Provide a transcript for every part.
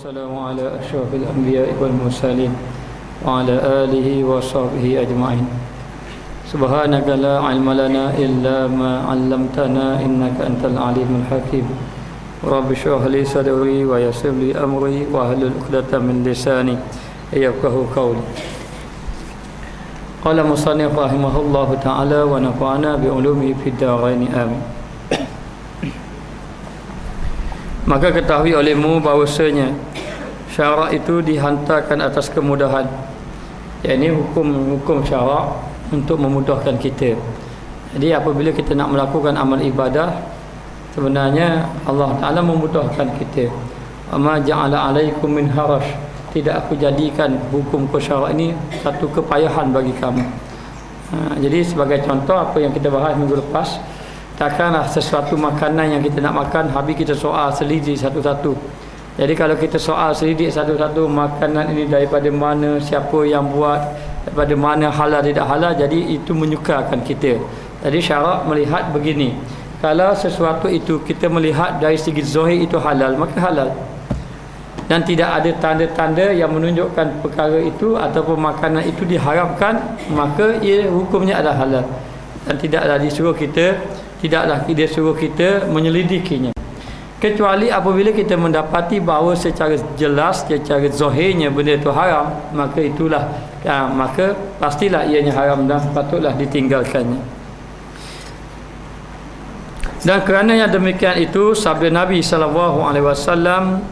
والسلام على أشرف الأنبياء والمرسلين وعلى آله وصحبه أجمعين. سبحانك لا علم لنا إلا ما علمتنا إنك أنت العليم الحكيم. رب اشرح لي صدري ويسر لي أمري واحلل عقدة من لساني يفقهوا قولي. قال المصنف رحمه الله تعالى ونفعنا بعلومه في الدارين آمين. Maka ketahui olehmu bahawasanya syarak itu dihantarkan atas kemudahan, yakni hukum syarak untuk memudahkan kita. Jadi apabila kita nak melakukan amal ibadah, sebenarnya Allah Ta'ala memudahkan kita. Ama ja'ala alaikum min harash, tidak aku jadikan hukum syarak ini satu kepayahan bagi kamu. Jadi sebagai contoh apa yang kita bahas minggu lepas, takkanlah sesuatu makanan yang kita nak makan habis kita soal selidik satu-satu. Jadi kalau kita soal selidik satu-satu makanan ini daripada mana, siapa yang buat, daripada mana, halal tidak halal, jadi itu menyukarkan kita. Jadi syarak melihat begini, kalau sesuatu itu kita melihat dari segi zahir itu halal, maka halal, dan tidak ada tanda-tanda yang menunjukkan perkara itu ataupun makanan itu diharamkan, maka ia hukumnya adalah halal. Dan tidaklah dia suruh kita menyelidikinya, kecuali apabila kita mendapati bahawa secara jelas, secara zahirnya benda itu haram, maka itulah maka pastilah ianya haram dan patutlah ditinggalkannya. Dan kerana yang demikian itu sabda Nabi SAW,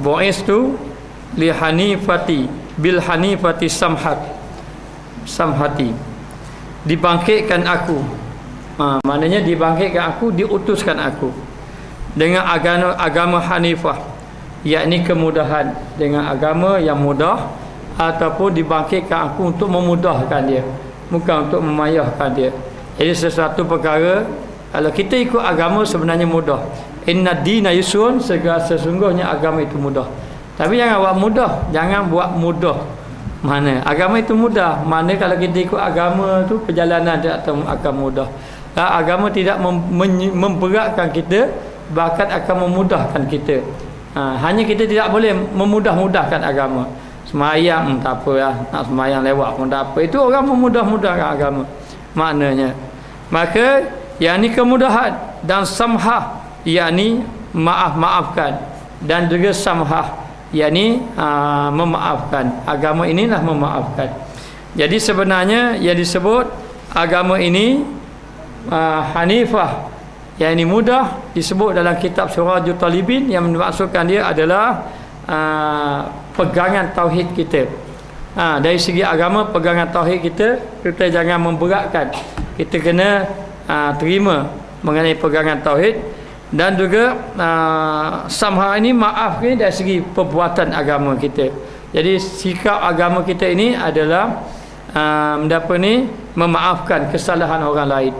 bu'istu li hanifati bil hanifati samhati, dibangkitkan aku, maknanya dibangkitkan aku, diutuskan aku dengan agama hanifah, yakni kemudahan, dengan agama yang mudah, ataupun dibangkitkan aku untuk memudahkan dia, bukan untuk memayahkan dia. Jadi sesuatu perkara kalau kita ikut agama sebenarnya mudah. Inna dina yusrun, sesungguhnya agama itu mudah. Tapi jangan buat mudah, jangan buat mudah. Mana agama itu mudah, mana kalau kita ikut agama tu perjalanan tidak akan mudah. Agama tidak memberatkan kita, bahkan akan memudahkan kita. Hanya kita tidak boleh memudah-mudahkan agama. Semayang tak apa lah, nak semayang lewat pun tak apa. Itu orang memudah-mudahkan agama maknanya. Maka yakni kemudahan, dan samhah yakni maafkan, dan juga samhah yakni memaafkan. Agama inilah memaafkan. Jadi sebenarnya yang disebut agama ini hanifah, yakni mudah, disebut dalam kitab Surajul Talibin, yang dimaksudkan dia adalah pegangan tauhid kita. Dari segi agama, pegangan tauhid kita jangan memberatkan. Kita kena terima mengenai pegangan tauhid. Dan juga samha ini maaf ni dari segi perbuatan agama kita. Jadi sikap agama kita ini adalah memaafkan kesalahan orang lain.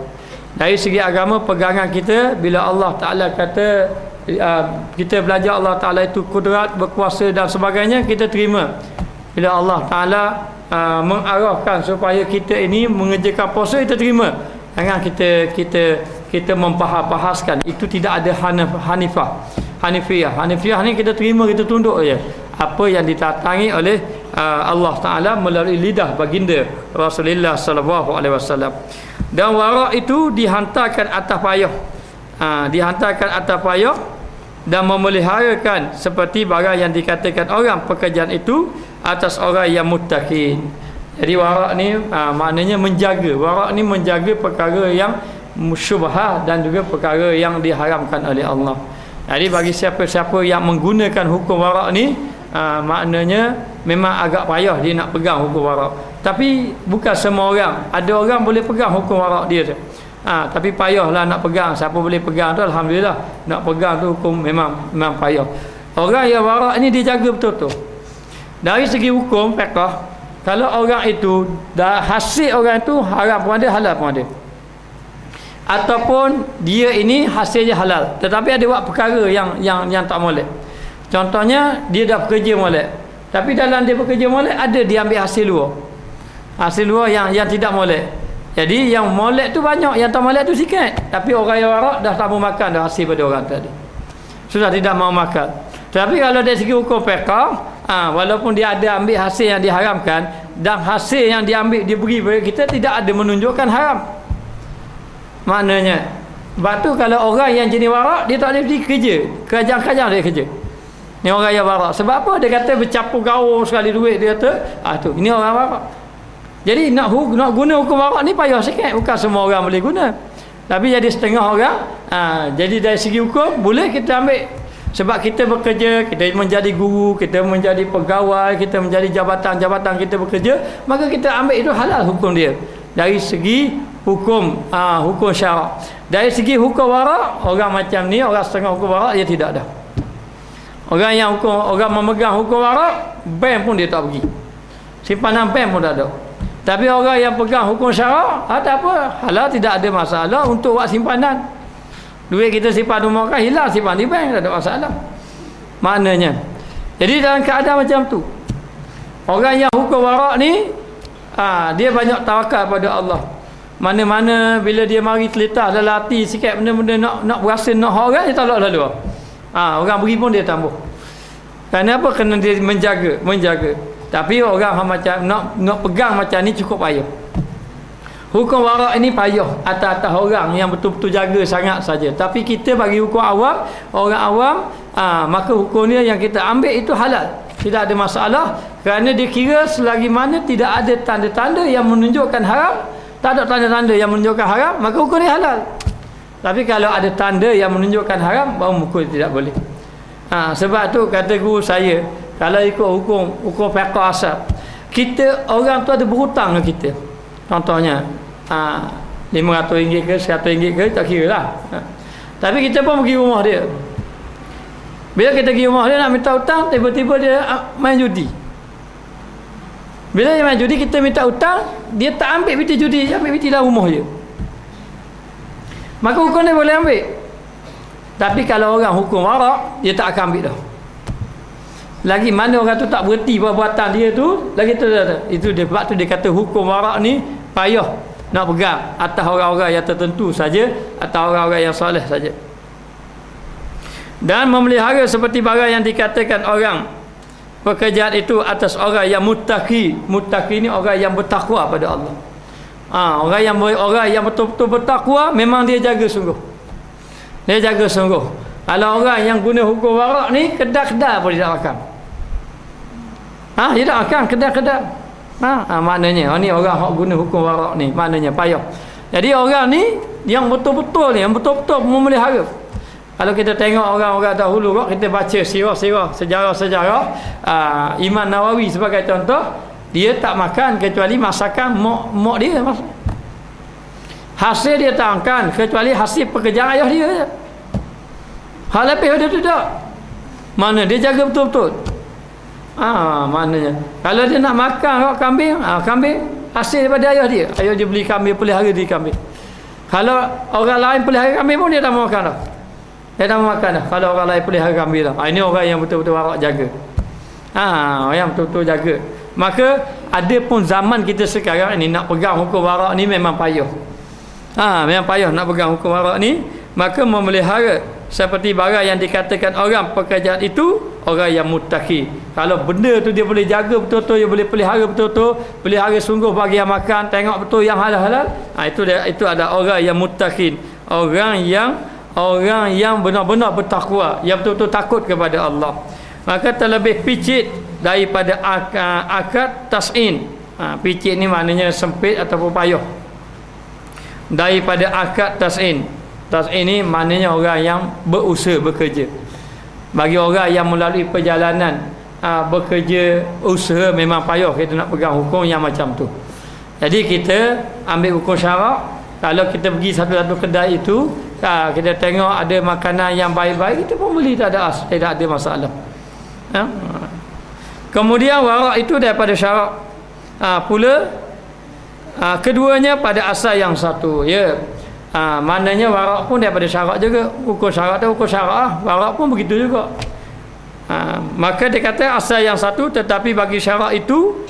Dari segi agama, pegangan kita, bila Allah Ta'ala kata kita belajar Allah Ta'ala itu kudrat, berkuasa dan sebagainya, kita terima. Bila Allah Ta'ala mengarahkan supaya kita ini mengerjakan puasa, kita terima. Jangan kita mempahas-pahaskan. Itu tidak ada Hanifiyah ni kita terima, kita tunduk saja apa yang ditatangi oleh Allah Ta'ala melalui lidah baginda Rasulullah SAW. Dan wara' itu dihantarkan atas payah, dan memeliharakan seperti barang yang dikatakan orang pekerjaan itu atas orang yang muttaqin. Jadi wara' ni maknanya menjaga. Wara' ni menjaga perkara yang syubhah dan juga perkara yang diharamkan oleh Allah. Jadi bagi siapa-siapa yang menggunakan hukum wara' ni, maknanya memang agak payah dia nak pegang hukum wara'. Tapi bukan semua orang. Ada orang boleh pegang hukum wara' dia tu. Tapi payahlah nak pegang. Siapa boleh pegang tu, alhamdulillah. Nak pegang tu hukum memang payah. Orang yang wara' ni dia jaga betul-betul. Dari segi hukum fiqh, kalau orang itu dah hasil orang itu haram pun ada, halal pun ada. Ataupun dia ini hasilnya halal, tetapi ada buat perkara yang tak molek. Contohnya dia dah bekerja molek, tapi dalam dia bekerja molek ada dia ambil hasil luar. Hasil luar yang tidak molek. Jadi yang molek tu banyak, yang tak molek tu sikit. Tapi orang yang warak dah tak mau makan dah hasil pada orang tadi. Sudah tidak mau makan. Tapi kalau dari segi hukum fiqh, walaupun dia ada ambil hasil yang diharamkan dan hasil yang diambil diberi kepada kita tidak ada menunjukkan haram. Maknanya, sebab tu kalau orang yang jenis warak, dia tak boleh pergi kerja. Kerajaan-kerajaan dia kerja. Ni orang yang warak. Sebab apa? Dia kata bercampur gaul sekali duit. Dia kata, tu, ini orang warak. Jadi nak guna hukum warak ni payah sikit. Bukan semua orang boleh guna. Tapi jadi setengah orang, jadi dari segi hukum, boleh kita ambil. Sebab kita bekerja, kita menjadi guru, kita menjadi pegawai, kita menjadi jabatan-jabatan kita bekerja, maka kita ambil itu halal hukum dia. Dari segi hukum hukum syarak. Dari segi hukum warak, orang macam ni, orang setengah hukum warak dia tidak ada. Orang memegang hukum warak, bank pun dia tak pergi. Simpanan bank pun tak ada. Tapi orang yang pegang hukum syarak, tak apa, halal, tidak ada masalah untuk buat simpanan. Duit kita simpan rumah kan hilang, simpan di bank, tak ada masalah. Maknanya, jadi dalam keadaan macam tu, orang yang hukum warak ni, dia banyak tawakal pada Allah. Mana-mana bila dia mari terletak dalam hati sikit benda-benda nak berasa nak orang, dia tolak lalu. Orang beri pun dia tambah. Kerana apa? Kerana dia menjaga. Tapi orang macam nak pegang macam ni cukup payah. Hukum warak ini payah atas orang yang betul-betul jaga sangat saja. Tapi kita bagi hukum awam, orang awam, maka hukum dia yang kita ambil itu halal. Tidak ada masalah kerana dia kira selagi mana tidak ada tanda-tanda yang menunjukkan haram, tak ada tanda-tanda yang menunjukkan haram, maka hukum dia halal. Tapi kalau ada tanda yang menunjukkan haram, baru hukum tidak boleh. Sebab tu kata guru saya, kalau ikut hukum fiqh asal, kita orang tu ada berhutang dengan kita. Contohnya RM500 ke RM100 ke, tak kira lah. Tapi kita pun pergi rumah dia. Bila kita pergi rumah dia nak minta hutang, tiba-tiba dia main judi. Bila dia main judi, kita minta hutang, dia tak ambil piti judi, dia ambil piti dalam rumah dia. Maka hukum dia boleh ambil. Tapi kalau orang hukum warak, dia tak akan ambil dah. Lagi mana orang tu tak berhenti perbuatan dia tu, lagi tu itu dia, sebab tu dia kata hukum warak ni payah nak pegang atas orang-orang yang tertentu saja, atau orang-orang yang soleh saja. Dan memelihara seperti barang yang dikatakan orang pekerjaan itu atas orang yang muttaqi. Muttaqi ni orang yang bertakwa pada Allah. Orang yang betul-betul bertakwa, memang dia jaga sungguh. Dia jaga sungguh. Kalau orang yang guna hukum warak ni, kedai-kedai pun dia tak makan. Dia tak makan kedai-kedai. Maknanya ni orang yang guna hukum warak ni, maknanya payah. Jadi orang ni yang betul-betul ni, yang betul-betul memelihara. Kalau kita tengok orang-orang dahulu, kita baca sirah-sirah, sejarah-sejarah, Imam Nawawi sebagai contoh, dia tak makan kecuali masakan mak dia. Hasil dia tak makan kecuali hasil pekerjaan ayah dia je. Hal lebih dia tidak. Mana dia jaga betul-betul. Maknanya kalau dia nak makan kambing, kambing hasil daripada ayah dia. Ayah dia beli kambing, pelihara di kambing. Kalau orang lain pelihara kambing pun dia tak mau makan dah. Dia tak mau makan dah. Kalau orang lain pelihara kambing dah. Ini orang yang betul-betul warak jaga. Orang yang betul-betul jaga. Maka ada pun zaman kita sekarang ni nak pegang hukum warak ni memang payah. Memang payah nak pegang hukum warak ni. Maka memelihara seperti barang yang dikatakan orang pekerjaan itu orang yang muttaqi. Kalau benda tu dia boleh jaga betul-betul, dia boleh pelihara betul-betul, pelihara sungguh bagi yang makan, tengok betul yang halal-halal, itu ada orang yang muttaqin, orang yang benar-benar bertakwa, yang betul-betul takut kepada Allah. Maka terlebih picit daripada akad tas'in. Picit ni maknanya sempit ataupun payah. Daripada akad tas'in. Tas'in ni maknanya orang yang berusaha bekerja. Bagi orang yang melalui perjalanan bekerja, usaha, memang payah kita nak pegang hukum yang macam tu. Jadi kita ambil hukum syarak. Kalau kita pergi satu-satu kedai itu, kita tengok ada makanan yang baik-baik, kita pun beli, tidak ada masalah. Kemudian warak itu daripada syarak pula. Keduanya pada asal yang satu, ya. Maknanya warak pun daripada syarak juga. Hukum syarak tu hukum syarak, warak pun begitu juga. Maka dia kata asal yang satu, tetapi bagi syarak itu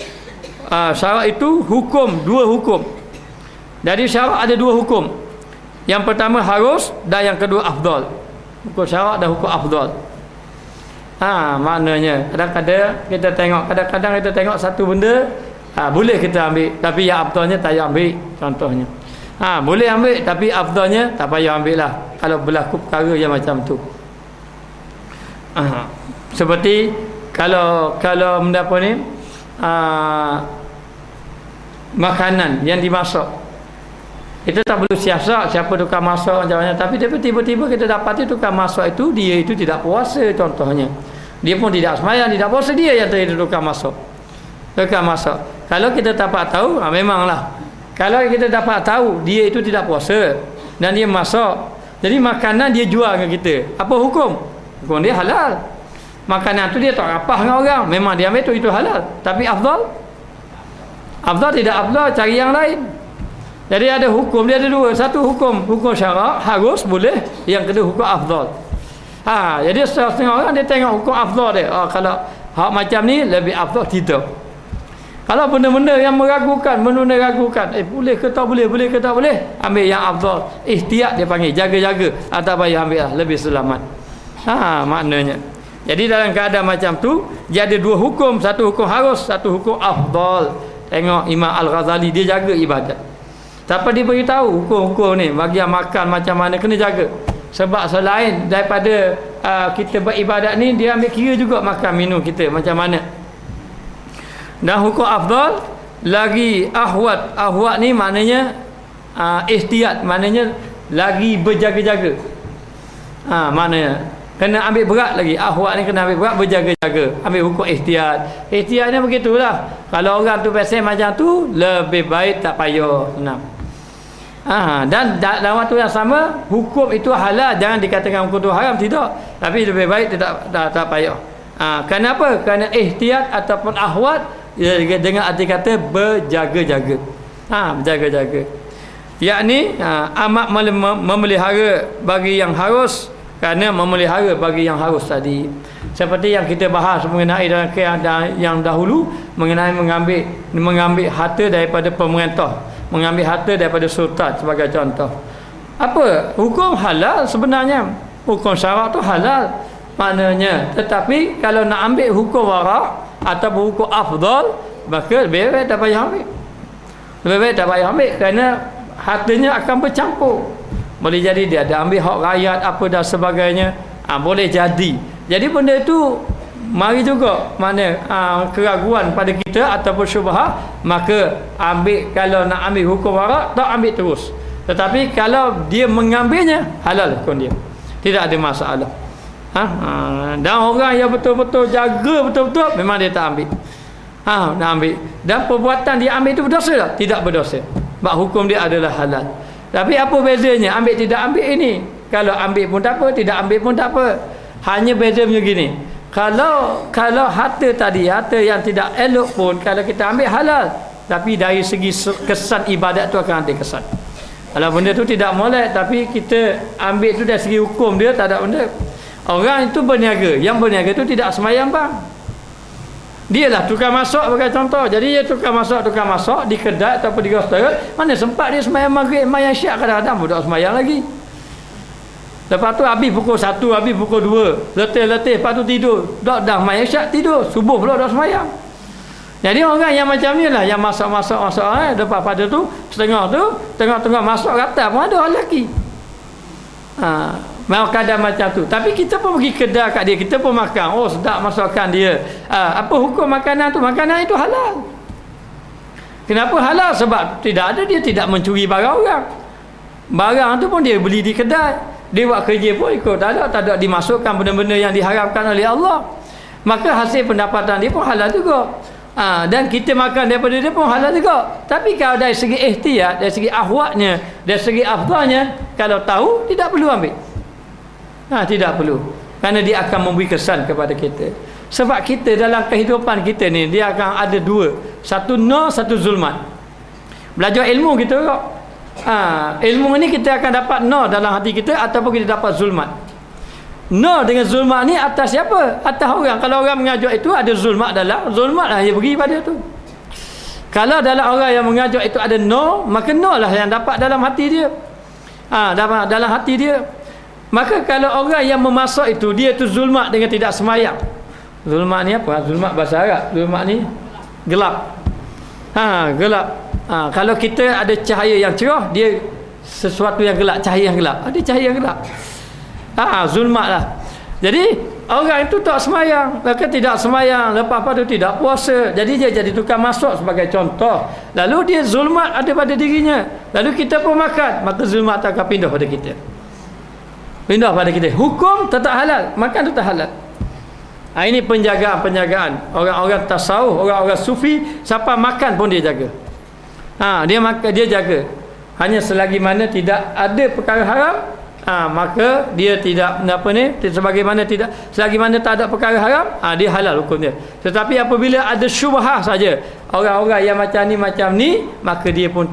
hukum, dua hukum. Jadi syarak ada dua hukum. Yang pertama harus, dan yang kedua afdal. Hukum syarak dan hukum afdal. Maknanya kadang-kadang kita tengok satu benda, boleh kita ambil, tapi yang afdalnya tak payah ambil, contohnya. Boleh ambil tapi afdalnya tak payah ambil lah kalau berlaku perkara yang macam tu. Seperti kalau benda apa ni, makanan yang dimasak, kita tak perlu siasat siapa tukang masak macam mana, tapi tiba-tiba kita dapati tukang masak itu dia itu tidak puasa, contohnya dia pun tidak sembahyang, tidak puasa, dia yang jadi tukang masak. Kalau kita dapat tahu, memanglah kalau kita dapat tahu dia itu tidak puasa dan dia masak, jadi makanan dia jual dengan kita, apa hukum? Hukum dia halal. Makanan tu dia tak rapah dengan orang, memang dia ambil itu halal, tapi afdal tidak afdal, cari yang lain. Jadi ada hukum, dia ada dua. Satu hukum syarak, harus, boleh. Yang kedua hukum afdal. Jadi setengah orang dia tengok hukum afdal dia. Kalau hak macam ni lebih afdal, tidak. Kalau benda-benda yang meragukan, boleh ke tak boleh, ambil yang afdal. Ihtiyat dia panggil, jaga-jaga. Tak payah ambil lah, lebih selamat. Maknanya. Jadi dalam keadaan macam tu, dia ada dua hukum. Satu hukum harus, satu hukum afdal. Tengok Imam Al-Ghazali, dia jaga ibadat. Tapi dia beritahu hukum-hukum ni, bagian makan macam mana kena jaga. Sebab selain daripada kita beribadat ni, dia ambil kira juga makan minum kita macam mana. Dan hukum afdal lagi ahwat ni maknanya ihtiyat, maknanya lagi berjaga-jaga. Maknanya kena ambil berat lagi. Ahwat ni kena ambil berat, berjaga-jaga, ambil hukum ihtiyat. Ihtiyat ni begitulah. Kalau orang tu pesen macam tu, lebih baik tak payah. Dan dalam waktu yang sama, hukum itu halal, jangan dikatakan hukum itu haram, tidak, tapi lebih baik tak payah. Kenapa? Kerana ihtiyat ataupun ahwat dengan arti kata berjaga-jaga. Berjaga-jaga, yakni amat memelihara bagi yang harus, kerana memelihara bagi yang harus tadi. Seperti yang kita bahas mengenai dalam keadaan yang dahulu, mengenai mengambil harta daripada pemerintah, mengambil harta daripada sultan sebagai contoh. Apa? Hukum halal sebenarnya. Hukum syarak tu halal maknanya. Tetapi kalau nak ambil hukum warak atau hukum afdal, maka lebih baik tak payah ambil. Lebih baik tak payah ambil, kerana hartanya akan bercampur. Boleh jadi dia ada ambil hak rakyat apa dan sebagainya. Boleh jadi. Jadi benda itu mari juga mana keraguan pada kita ataupun syubhah, maka ambil. Kalau nak ambil hukum warak, tak ambil terus. Tetapi kalau dia mengambilnya, halal hukum dia, tidak ada masalah. Dan orang yang betul-betul jaga betul-betul, memang dia tak ambil. Nak ambil. Dan perbuatan dia ambil itu berdosa tak? Tidak berdosa. Sebab hukum dia adalah halal. Tapi apa bezanya ambil tidak ambil ini? Kalau ambil pun tak apa, tidak ambil pun tak apa. Hanya bezanya gini. Kalau harta tadi, harta yang tidak elok pun, kalau kita ambil halal, tapi dari segi kesan ibadat tu akan ada kesan. Kalau benda tu tidak molek, tapi kita ambil tu dari segi hukum dia tak ada benda. Orang itu berniaga, yang berniaga tu tidak sembahyang bang. Dialah tukang masak sebagai contoh. Jadi dia tukang masak di kedai ataupun di restoran, mana sempat dia sembahyang maghrib, sembahyang isyak, kadang-kadang budak sembahyang lagi. Lepas tu habis pukul 1, habis pukul 2, letih, lepas tu tidur. Dah sembahyang isyak, tidur, subuh pula dah sembahyang. Jadi orang yang macam ni lah, yang masak lepas pada tu tengah masak rata pun ada orang lelaki. Mau kadang macam tu. Tapi kita pun pergi kedai kat dia, kita pun makan. Oh sedap masakan dia. Apa hukum makanan tu? Makanan itu halal. Kenapa halal? Sebab dia tidak mencuri barang orang. Barang tu pun dia beli di kedai. Dia buat kerja pun ikut. Tak ada dimasukkan benda-benda yang diharamkan oleh Allah. Maka hasil pendapatan dia pun halal juga. Dan kita makan daripada dia pun halal juga. Tapi kalau dari segi ihtiyat, dari segi ahwatnya, dari segi afdalnya, kalau tahu tidak perlu ambil. Tidak perlu. Kerana dia akan memberi kesan kepada kita. Sebab kita dalam kehidupan kita ni, dia akan ada dua. Satu nur, satu zulmat. Belajar ilmu kita juga. Ilmu ni kita akan dapat nur dalam hati kita, ataupun kita dapat zulmat. Nur dengan zulmat ni atas siapa? Atas orang. Kalau orang mengajar itu ada zulmat dalam, zulmat lah dia beri pada tu. Kalau dalam orang yang mengajar itu ada nur, maka nur lah yang dapat dalam hati dia. Dalam hati dia. Maka kalau orang yang memasak itu, dia tu zulmat dengan tidak semayang. Zulmat ni apa? Zulmat bahasa Arab. Zulmat ni gelap. Gelap. Kalau kita ada cahaya yang cerah, dia sesuatu yang gelap, cahaya yang gelap. Ada cahaya yang gelap. Zulmat lah. Jadi orang itu tak semayang, maka tidak semayang, lepas pada tidak puasa. Jadi dia jadi tukang masak sebagai contoh. Lalu dia zulmat ada pada dirinya. Lalu kita pun makan, maka zulmat akan pindah pada kita. Pindah pada kita. Hukum tetap halal, makan tetap halal. Ini penjagaan orang-orang tasawuf, orang-orang sufi, siapa makan pun dia jaga. Dia makan, dia jaga. Hanya selagi mana tidak ada perkara haram, maka dia tidak selagi mana tak ada perkara haram, dia halal hukum dia. Tetapi apabila ada syubhah saja, orang-orang yang macam ni, maka dia pun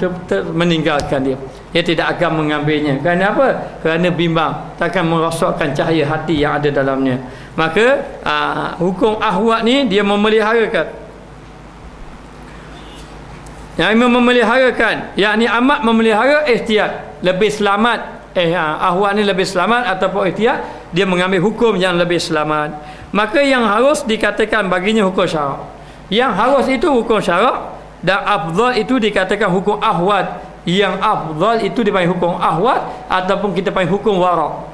meninggalkan dia. Dia tidak akan mengambilnya. Kerana apa? Kerana bimbang, takkan merosakkan cahaya hati yang ada dalamnya. Maka hukum ahwat ni dia memeliharakan, yakni amat memelihara ihtiyat, lebih selamat. Ahwat ni lebih selamat ataupun ihtiyat, dia mengambil hukum yang lebih selamat. Maka yang harus dikatakan baginya hukum syarak. Yang harus itu hukum syarak, dan afdal itu dikatakan hukum ahwat. Yang afdal itu dipanggil hukum ahwat, ataupun kita panggil hukum wara'.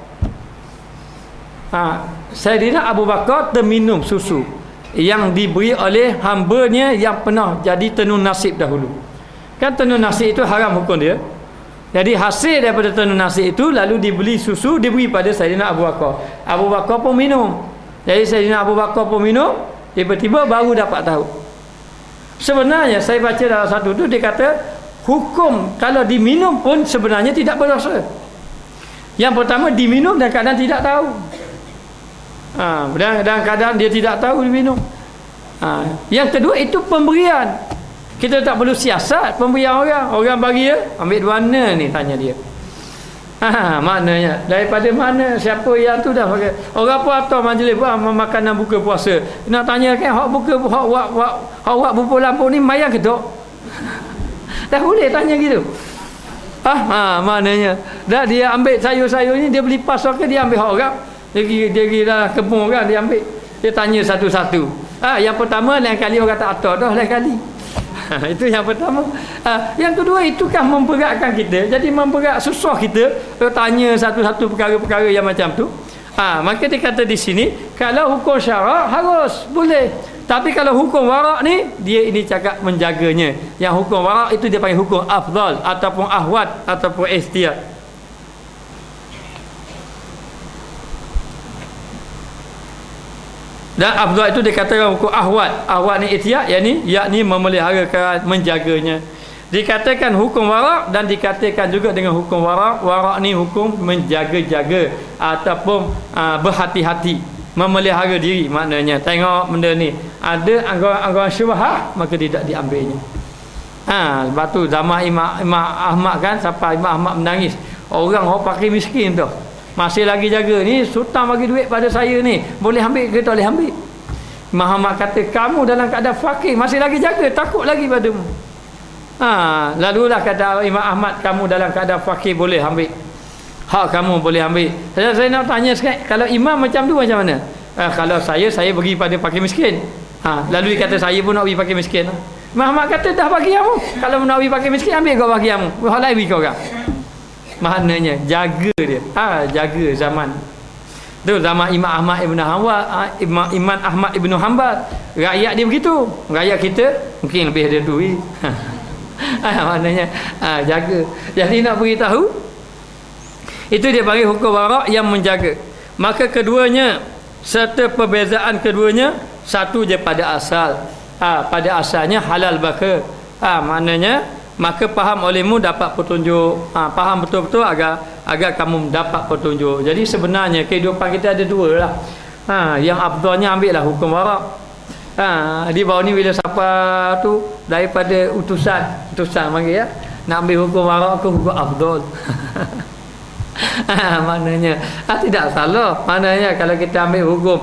Sayyidina Abu Bakar terminum susu yang diberi oleh hambanya yang pernah jadi tenun nasib dahulu. Kan tenun nasib itu haram hukum dia. Jadi hasil daripada tenun nasib itu lalu dibeli susu, diberi pada Sayyidina Abu Bakar. Abu Bakar pun minum. Jadi Sayyidina Abu Bakar pun minum, tiba-tiba baru dapat tahu. Sebenarnya saya baca dalam satu tu dia kata hukum kalau diminum pun sebenarnya tidak berdosa. Yang pertama diminum dan kadang tidak tahu. Dan kadang dia tidak tahu diminum. Yang kedua itu pemberian. Kita tak perlu siasat pemberian orang. Orang bagi dia, ambil di mana ni, tanya dia. Maknanya daripada mana, siapa yang tu dah pakai. Orang pun atau majlis makanan buka puasa. Nak tanya kan hak buka hak buka lampu ni mayang ke tak? Dah boleh tanya gitu. Maknanya dah dia ambil sayur-sayur ni, dia beli pasar ke dia ambil hak orang. Dia pergi dalam kebun orang, dia ambil. Dia tanya satu-satu. Yang pertama lain kali orang tak atur dah, lain kali. Itu yang pertama. Yang kedua itu kan memberatkan kita. Jadi memberat, susah kita tanya satu-satu perkara-perkara yang macam tu. Maka dia kata di sini kalau hukum syarak harus boleh. Tapi kalau hukum wara' ni dia ini cakap menjaganya. Yang hukum wara' itu dia panggil hukum afdal ataupun ahwat ataupun ihtiyat. Dan afdal itu dikatakan hukum ahwat. Ahwat ni ihtiyat, yakni memeliharakan, menjaganya. Dikatakan hukum wara' dan dikatakan juga dengan hukum wara'. Wara' ni hukum menjaga-jaga ataupun berhati-hati, memelihara diri. Maknanya tengok benda ni ada anggaran syubhah, maka tidak diambilnya. Lepas tu zaman Imam Ahmad kan, sampai Imam Ahmad menangis. Orang pakai miskin tu masih lagi jaga ni, sultan bagi duit pada saya ni, boleh ambil ke tak boleh ambil? Muhammad kata kamu dalam keadaan fakir masih lagi jaga, takut lagi padamu. Lalulah kata Imam Ahmad, kamu dalam keadaan fakir boleh ambil, hak kamu boleh ambil. Saya nak tanya sekarang, kalau imam macam tu macam mana? Kalau saya bagi pada fakir miskin. Lalu dia kata saya pun nak bagi fakir miskin. Muhammad kata dah bagi kamu, kalau nak bagi fakir miskin ambil kau bagi kamu, hak lain bagi kau orang. Maknanya jaga dia. Jaga zaman tu, zaman Imam Ahmad Ibn Hanbal, Imam Ahmad Ibn Hanbal. Rakyat dia begitu, rakyat kita mungkin lebih ada duit. Maknanya jaga. Jadi nak beritahu itu dia bagi hukum wara' yang menjaga. Maka keduanya serta perbezaan keduanya satu je pada asal. Pada asalnya halal baka. Maknanya maka faham olehmu dapat petunjuk. Faham betul-betul agar kamu dapat petunjuk. Jadi sebenarnya kehidupan kita ada dua lah. Yang afdalnya ambil lah hukum wara'. Di bawah ni bila siapa tu daripada utusan panggil ya, nak ambil hukum wara' ke hukum afdal. Maknanya tidak salah. Maknanya kalau kita ambil hukum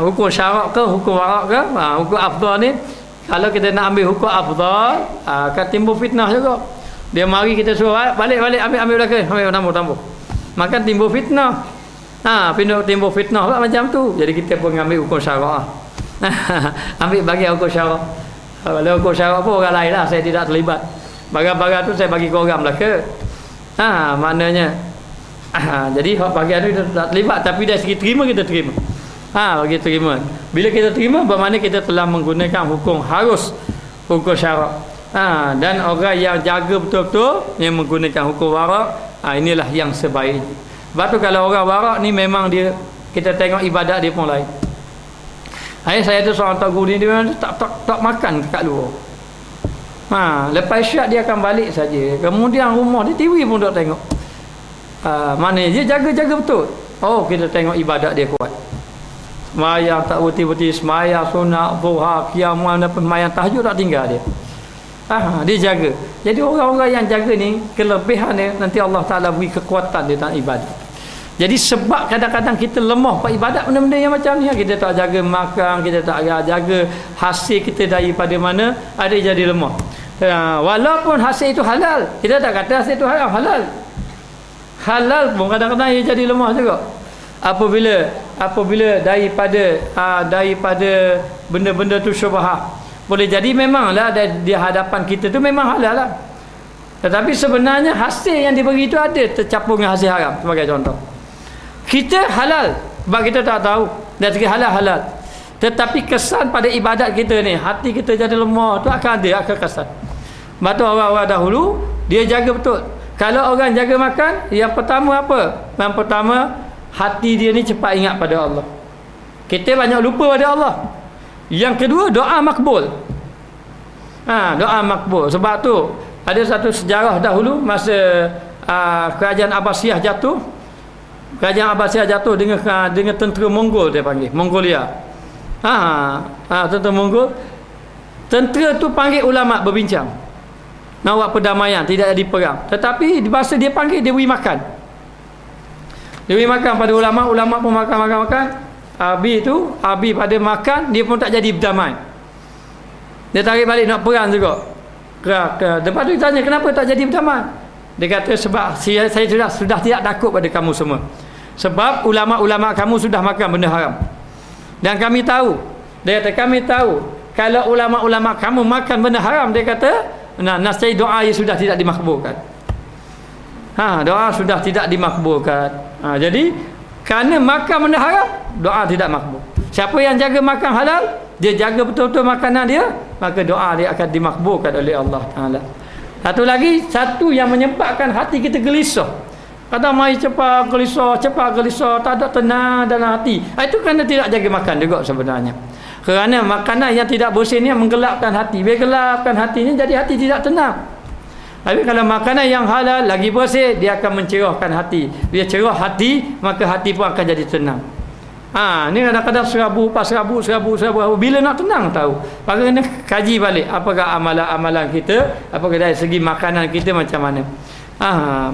hukum syarak ke hukum wara' ke, hukum afdal ni, kalau kita nak ambil hukum afdal, akan timbul fitnah juga. Dia mari kita suruh balik ambil belakang, ambil tambah. maka timbul fitnah. Timbul fitnah lah macam tu. Jadi kita pun ambil hukum syarak. Ambil bagi hukum syarak. Kalau hukum syarak pun orang lain lah, saya tidak terlibat. Bagian-bagian tu saya bagi ke orang belaka. Maknanya jadi bagian tu tak terlibat, tapi dari segi terima kita terima. Bagi terima. Bila kita terima, bermakna kita telah menggunakan hukum harus, hukum syarak. Dan orang yang jaga betul-betul, yang menggunakan hukum warak, inilah yang sebaik. Sebab tu kalau orang warak ni memang dia, kita tengok ibadat dia pun lain. Saya tu seorang tok guru ni, dia memang tak makan kat luar. Lepas syak dia akan balik saja. Kemudian rumah dia TV pun tak tengok. Maknanya dia jaga-jaga betul. Kita tengok ibadat dia kuat. Semayang tak berhenti-berhenti, semayang sunat, duha, qiyamul, semayang tahajud tak tinggal dia. Dia jaga. Jadi orang-orang yang jaga ni, kelebihan dia nanti Allah Ta'ala beri kekuatan dia dalam ibadat. Jadi sebab kadang-kadang kita lemah pada ibadat, benda-benda yang macam ni, kita tak jaga makan, kita tak jaga hasil kita daripada mana, ada jadi lemah. Walaupun hasil itu halal, kita tak kata hasil itu haram, halal pun kadang-kadang ia jadi lemah juga. Apabila daripada benda-benda tu syubhah, boleh jadi memanglah di hadapan kita tu memang halal lah, tetapi sebenarnya hasil yang diberi itu ada tercampur dengan hasil haram. Sebagai contoh, kita halal sebab kita tak tahu dari segi halal, tetapi kesan pada ibadat kita ni, hati kita jadi lemah tu akan kesan. Sebab tu orang-orang dahulu dia jaga betul. Kalau orang jaga makan, yang pertama apa? Yang pertama, hati dia ni cepat ingat pada Allah. Kita banyak lupa pada Allah. Yang kedua, doa makbul. Doa makbul. Sebab tu ada satu sejarah dahulu masa kerajaan Abbasiyah jatuh. Kerajaan Abbasiyah jatuh dengan tentera Mongol, dia panggil Mongolia. Tentera Mongol. Tentera tu panggil ulama berbincang, nak buat perdamaian, tidak jadi perang. Tetapi masa dia panggil, dia beri makan. Dia beri makan pada ulama, ulama pun makan. Habis pada makan, dia pun tak jadi berdamai. Dia tarik balik nak perang juga. Lepas tu dia tanya, kenapa tak jadi berdamai? Dia kata, sebab saya sudah tidak takut pada kamu semua. Sebab ulama-ulama kamu sudah makan benda haram. Dan kami tahu, dia kata, kami tahu kalau ulama-ulama kamu makan benda haram, dia kata, nascaya doa ia sudah tidak dimakbulkan. Doa sudah tidak dimakbulkan. Jadi kerana makan benda haram, doa tidak makbul. Siapa yang jaga makan halal, dia jaga betul-betul makanan dia, maka doa dia akan dimakbulkan oleh Allah Ta'ala. Satu yang menyebabkan hati kita gelisah. Kadang mai cepat gelisah, tak ada tenang dalam hati. Itu kerana tidak jaga makan juga sebenarnya. Kerana makanan yang tidak bersih ni menggelapkan hati. Bila gelapkan hatinya, jadi hati tidak tenang. Tapi kalau makanan yang halal lagi bersih, dia akan mencerahkan hati. Bila cerah hati, maka hati pun akan jadi tenang. Ni kadang-kadang serabu. Bila nak tenang tahu. Maka kena kaji balik apakah amalan-amalan kita, apakah dari segi makanan kita macam mana.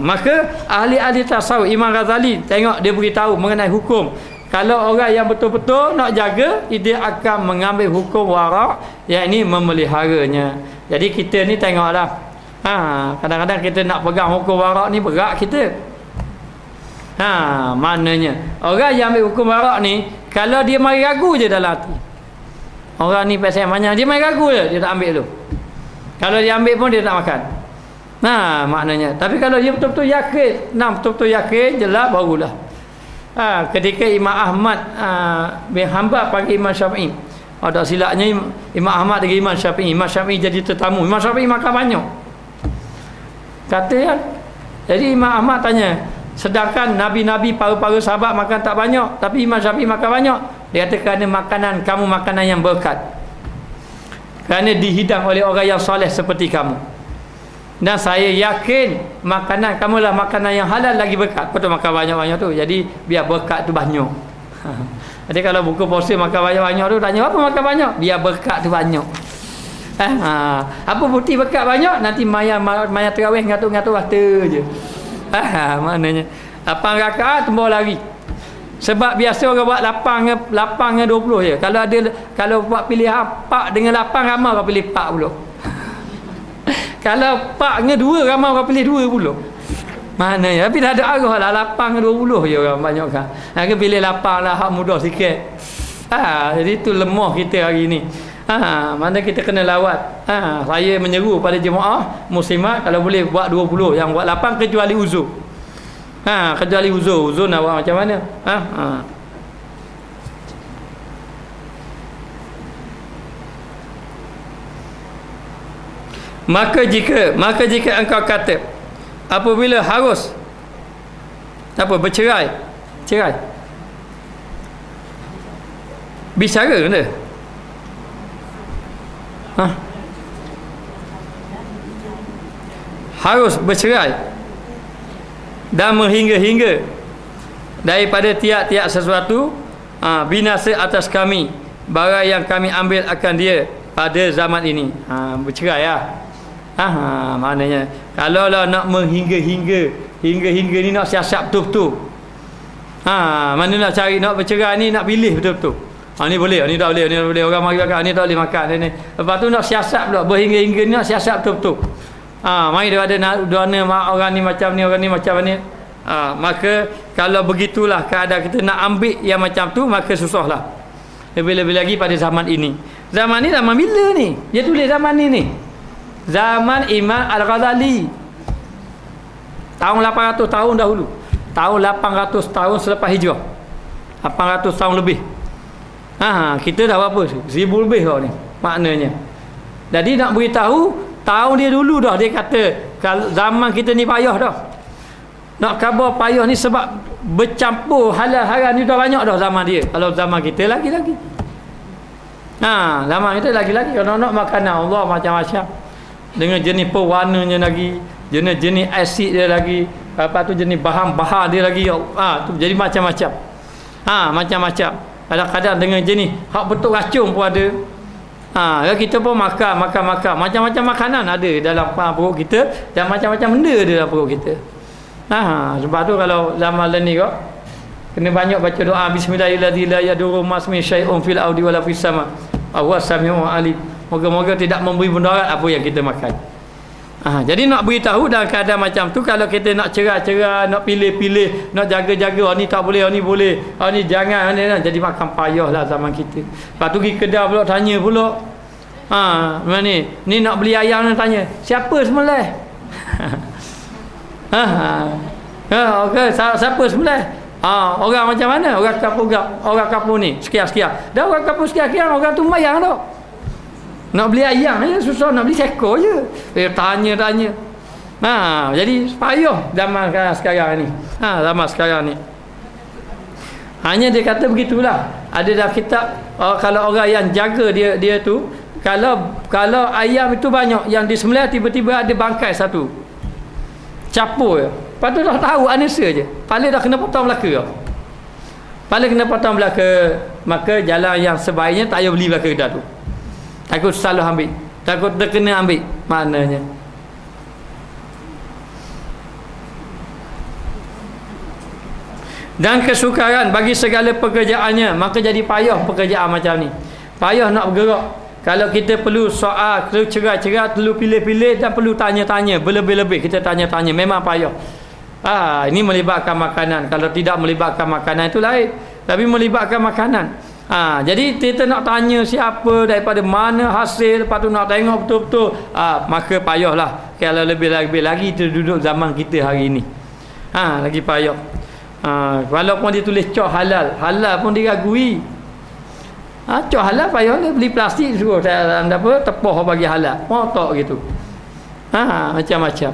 Maka ahli-ahli tasawuf, Imam Ghazali tengok dia beritahu mengenai hukum. Kalau orang yang betul-betul nak jaga, dia akan mengambil hukum warak, yang ini memeliharanya. Jadi kita ni tengoklah. Kadang-kadang kita nak pegang hukum warak ni berat kita. Maknanya orang yang ambil hukum warak ni, kalau dia mari ragu je dalam hati, orang ni pasal banyak, dia mari ragu je, dia tak ambil tu. Kalau dia ambil pun dia tak makan. Maknanya. Tapi kalau dia betul-betul yakin, jelas barulah. Ketika Imam Ahmad bin Hanbal panggil Imam Syafi'i, ada silapnya Imam Ahmad dengan Imam Syafi'i. Imam Syafi'i jadi tetamu. Imam Syafi'i makan banyak. Kata jadi Imam Ahmad tanya, sedangkan Nabi-Nabi, para-para sahabat makan tak banyak, tapi Imam Syafi'i makan banyak. Dia kata, kerana makanan kamu makanan yang berkat, kerana dihidang oleh orang yang soleh seperti kamu. Dan saya yakin makanan kamu lah makanan yang halal lagi berkat. Kau tu makan banyak-banyak tu, jadi biar berkat tu banyak. Jadi kalau buku puasa makan banyak-banyak tu, tanya apa makan banyak? Biar berkat tu banyak. Apa bukti berkat banyak? Nanti maya terawih ngatur-ngatur waktu je. Maknanya 8 rakaat tembus lari. Sebab biasa orang buat 8 dengan 20 je. Kalau buat pilih 4 dengan 8, ramai orang pilih 4 pula. Kalau 4 dengan 2, ramai orang pilih 2 pula. Maknanya tapi dah ada arah lah 8 ke 20 je orang banyak kan. Nak pilih 8 lah hak mudah sikit. Jadi tu lemah kita hari ni. Mana kita kena lawat. Saya menyeru pada jemaah muslimat kalau boleh buat 20, yang buat 8 kecuali uzur. Kecuali uzur. Uzur nak buat macam mana? Maka jika engkau kata apabila harus bercerai, bicara kena harus bercerai dan menghingga-hingga daripada tiap-tiap sesuatu binasa atas kami barang yang kami ambil akan dia pada zaman ini. Bercerai lah. Maknanya kalau lah nak menghingga-hingga ni nak siasat betul-betul. Mana nak cari nak bercerai ni nak pilih betul-betul. Ni boleh, ni tak boleh, ni tak boleh, orang mari makan, ni tak boleh makan ni. Lepas tu nak siasat pula, berhingga-hingga ni nak siasat betul-betul. Mari daripada nak orang ni macam ni, orang ni macam ni. Maka kalau begitulah keadaan kita nak ambil yang macam tu, maka susahlah. Lebih-lebih lagi pada zaman ini. Zaman ni zaman bila ni? Dia tulis zaman ni. Zaman Imam Al-Ghazali. Tahun 800 tahun dahulu. Tahun 800 tahun selepas hijrah. 800 tahun lebih. Kita dah berapa? 1000 lebih kau ni. Maknanya. Jadi nak beritahu tahun dia dulu dah dia kata kalau zaman kita ni payah dah. Nak khabar payah ni sebab bercampur halal haram ni dah banyak dah zaman dia. Kalau zaman kita lagi-lagi. Zaman kita lagi-lagi kalau nak makanan Allah macam-macam. Dengan jenis pewarnanya lagi, jenis asid dia lagi, lepas tu jenis bahan-bahan dia lagi. Tu jadi macam-macam. Macam-macam. Kadang-kadang dengan jenis hak betul racun pun ada. Kita pun makan macam-macam makanan ada dalam perut kita dan macam-macam benda ada dalam perut kita. Sebab tu kalau zaman ni kau kena banyak baca doa bismillahirrahmanirrahim la yadurru ma'asmi syai'un fil ardi wala fis sama. Huwa samiu alim. Moga-moga tidak memberi mudarat apa yang kita makan. Jadi nak beritahu dalam keadaan macam tu kalau kita nak cerai-cerai, nak pilih-pilih, nak jaga-jaga, ni tak boleh, ni boleh, ni jangan, jadi makan payah lah zaman kita. Lepas tu pergi kedai pula tanya pula. Mana ni nak beli ayam ni tanya, siapa sembelih? Okey, siapa sembelih? Orang macam mana? Orang kampung ni, sekian-sekian. Dah orang kampung sekian-sekian, orang tu mayang dah. Nak beli ayam je susah, nak beli seekor je. Tanya-tanya. Jadi payah zaman sekarang ni. Zaman sekarang ni. Hanya dia kata begitulah. Ada dalam kitab kalau orang yang jaga dia tu, kalau ayam itu banyak yang disembelih tiba-tiba ada bangkai satu. Capur je. Lepas tu dah tahu anisa je. Kepala dah kena potong belaka. Kepala kena potong belaka, maka jalan yang sebaiknya tak payah beli belaka dah tu. Takut salah ambil, takut terkena ambil, maknanya. Dan kesukaran bagi segala pekerjaannya, maka jadi payah pekerjaan macam ni. Payah nak bergerak. Kalau kita perlu soal, perlu cerai-cerai, perlu pilih-pilih dan perlu tanya-tanya, berlebih-lebih kita tanya-tanya, memang payah. Ini melibatkan makanan. Kalau tidak melibatkan makanan itu lain, tapi melibatkan makanan. Jadi kita nak tanya siapa, daripada mana hasil, lepas tu nak tengok betul-betul, maka payahlah. Kalau lebih-lebih lagi kita duduk zaman kita hari ini, lagi payah. Walaupun dia tulis cok halal pun diragui. Cok halal payah dia beli plastik suruh apa tepoh bagi halal, motok gitu. Macam-macam.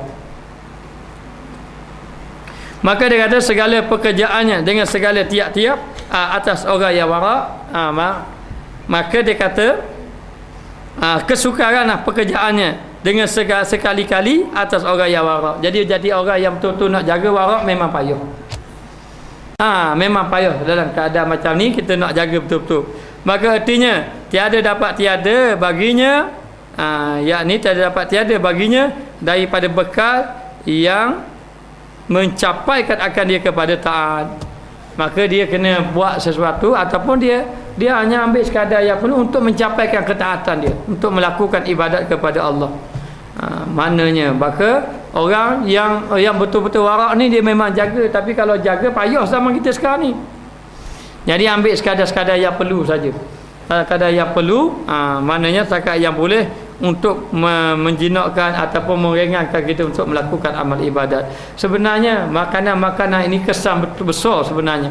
Maka dia kata segala pekerjaannya dengan segala tiap-tiap atas orang yang warak, maka dia kata kesukaran pekerjaannya dengan sekali-kali atas orang yang warak. Jadi orang yang betul-betul nak jaga warak memang payah. Memang payah dalam keadaan macam ni kita nak jaga betul-betul. Maka artinya tiada dapat tiada baginya, yakni tiada dapat tiada baginya daripada bekal yang mencapaikan akan dia kepada taat. Maka dia kena buat sesuatu ataupun dia hanya ambil sekadar yang perlu untuk mencapaikan ketaatan dia, untuk melakukan ibadat kepada Allah. Maknanya maka Orang yang betul-betul warak ni dia memang jaga, tapi kalau jaga payah zaman kita sekarang ni. Jadi ambil sekadar-sekadar yang perlu saja. Kadar yang perlu, maknanya setakat yang boleh untuk menjinakkan ataupun meringankan kita untuk melakukan amal ibadat. Sebenarnya makanan-makanan ini kesan betul besar sebenarnya.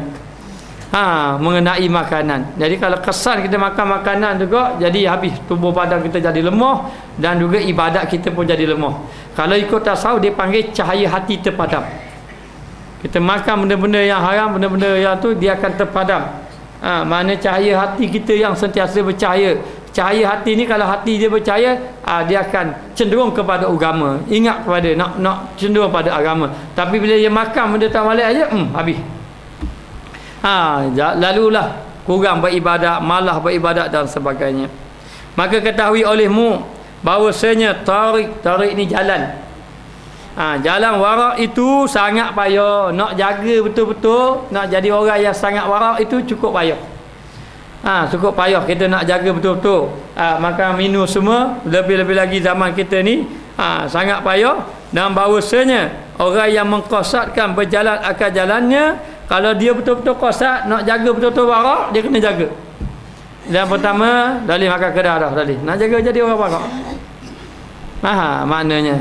Mengenai makanan. Jadi kalau kesan kita makan makanan juga, jadi habis tubuh badan kita jadi lemah dan juga ibadat kita pun jadi lemah. Kalau ikut tasawuf dia panggil cahaya hati terpadam. Kita makan benda-benda yang haram, benda-benda yang tu dia akan terpadam. Mana cahaya hati kita yang sentiasa bercahaya. Cahaya hati ni kalau hati dia bercahaya, dia akan cenderung kepada agama. Ingat kepada nak cenderung pada agama. Tapi bila dia makan benda tak balik aja, habis. Lalulah kurang beribadat, malah beribadat dan sebagainya. Maka ketahui olehmu bahawasanya tarik ni jalan. Jalan warak itu sangat payah. Nak jaga betul-betul, nak jadi orang yang sangat warak itu cukup payah. Cukup payah kita nak jaga betul-betul. Makan minum semua, lebih-lebih lagi zaman kita ni sangat payah. Dan bahawasanya orang yang mengqasadkan berjalan akan jalannya, kalau dia betul-betul qasad nak jaga betul-betul warak, dia kena jaga. Dan pertama, dalih makan kedah dah dalih. Nak jaga jadi orang warak. Maknanya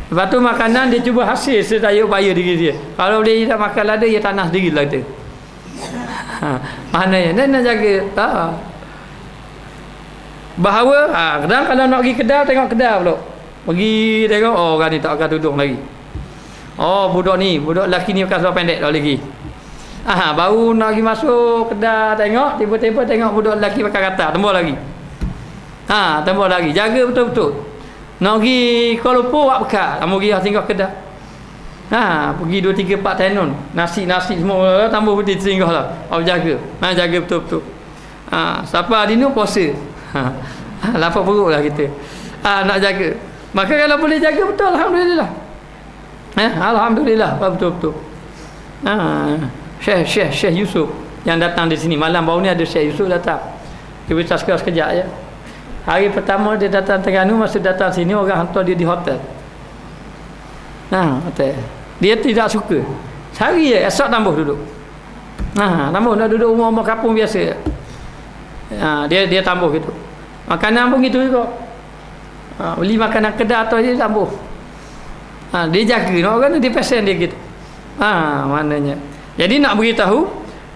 lepas tu makanan dia cuba hasil sedaya upaya diri dia. Kalau dia tak makan lada, dia tanah sendiri lah tu. Maknanya dia nak jaga. Bahawa kadang kalau nak pergi Kedah, tengok Kedah pula. Pergi tengok, orang ni tak akan tudung lagi. Budak lelaki ni pakai seluar pendek dah lagi. Baru nak pergi masuk Kedah, tengok tiba-tiba tengok budak lelaki pakai kata, tembak lagi. Tembak lagi. Jaga betul-betul. Nak pergi Kuala Lumpur buat bekal, kamu pergi singgah Kedah. Pergi 2 3 4 tenun. Nasi semua tambah putih singgah lah. Jaga. Jaga betul-betul. Siapa hari ni puasa. Lapar perut lah kita. Nak jaga. Maka kalau boleh jaga betul, alhamdulillah. Alhamdulillah, betul-betul. Syekh Yusuf yang datang di sini malam baru ni, ada Syekh Yusuf datang. Dia beritahu sekejap je. Hari pertama dia datang Terengganu, masa datang sini orang hantar dia di hotel. Hotel. Dia tidak suka. Sehari je, esok tambah duduk. Tambah nak duduk rumah-rumah kampung biasa. Dia tambah gitu. Makanan pun gitu juga. Beli makanan Kedah atau dia tambah. Dia jaga nak orang tu, dia pesen dia gitu. Maknanya. Jadi nak beritahu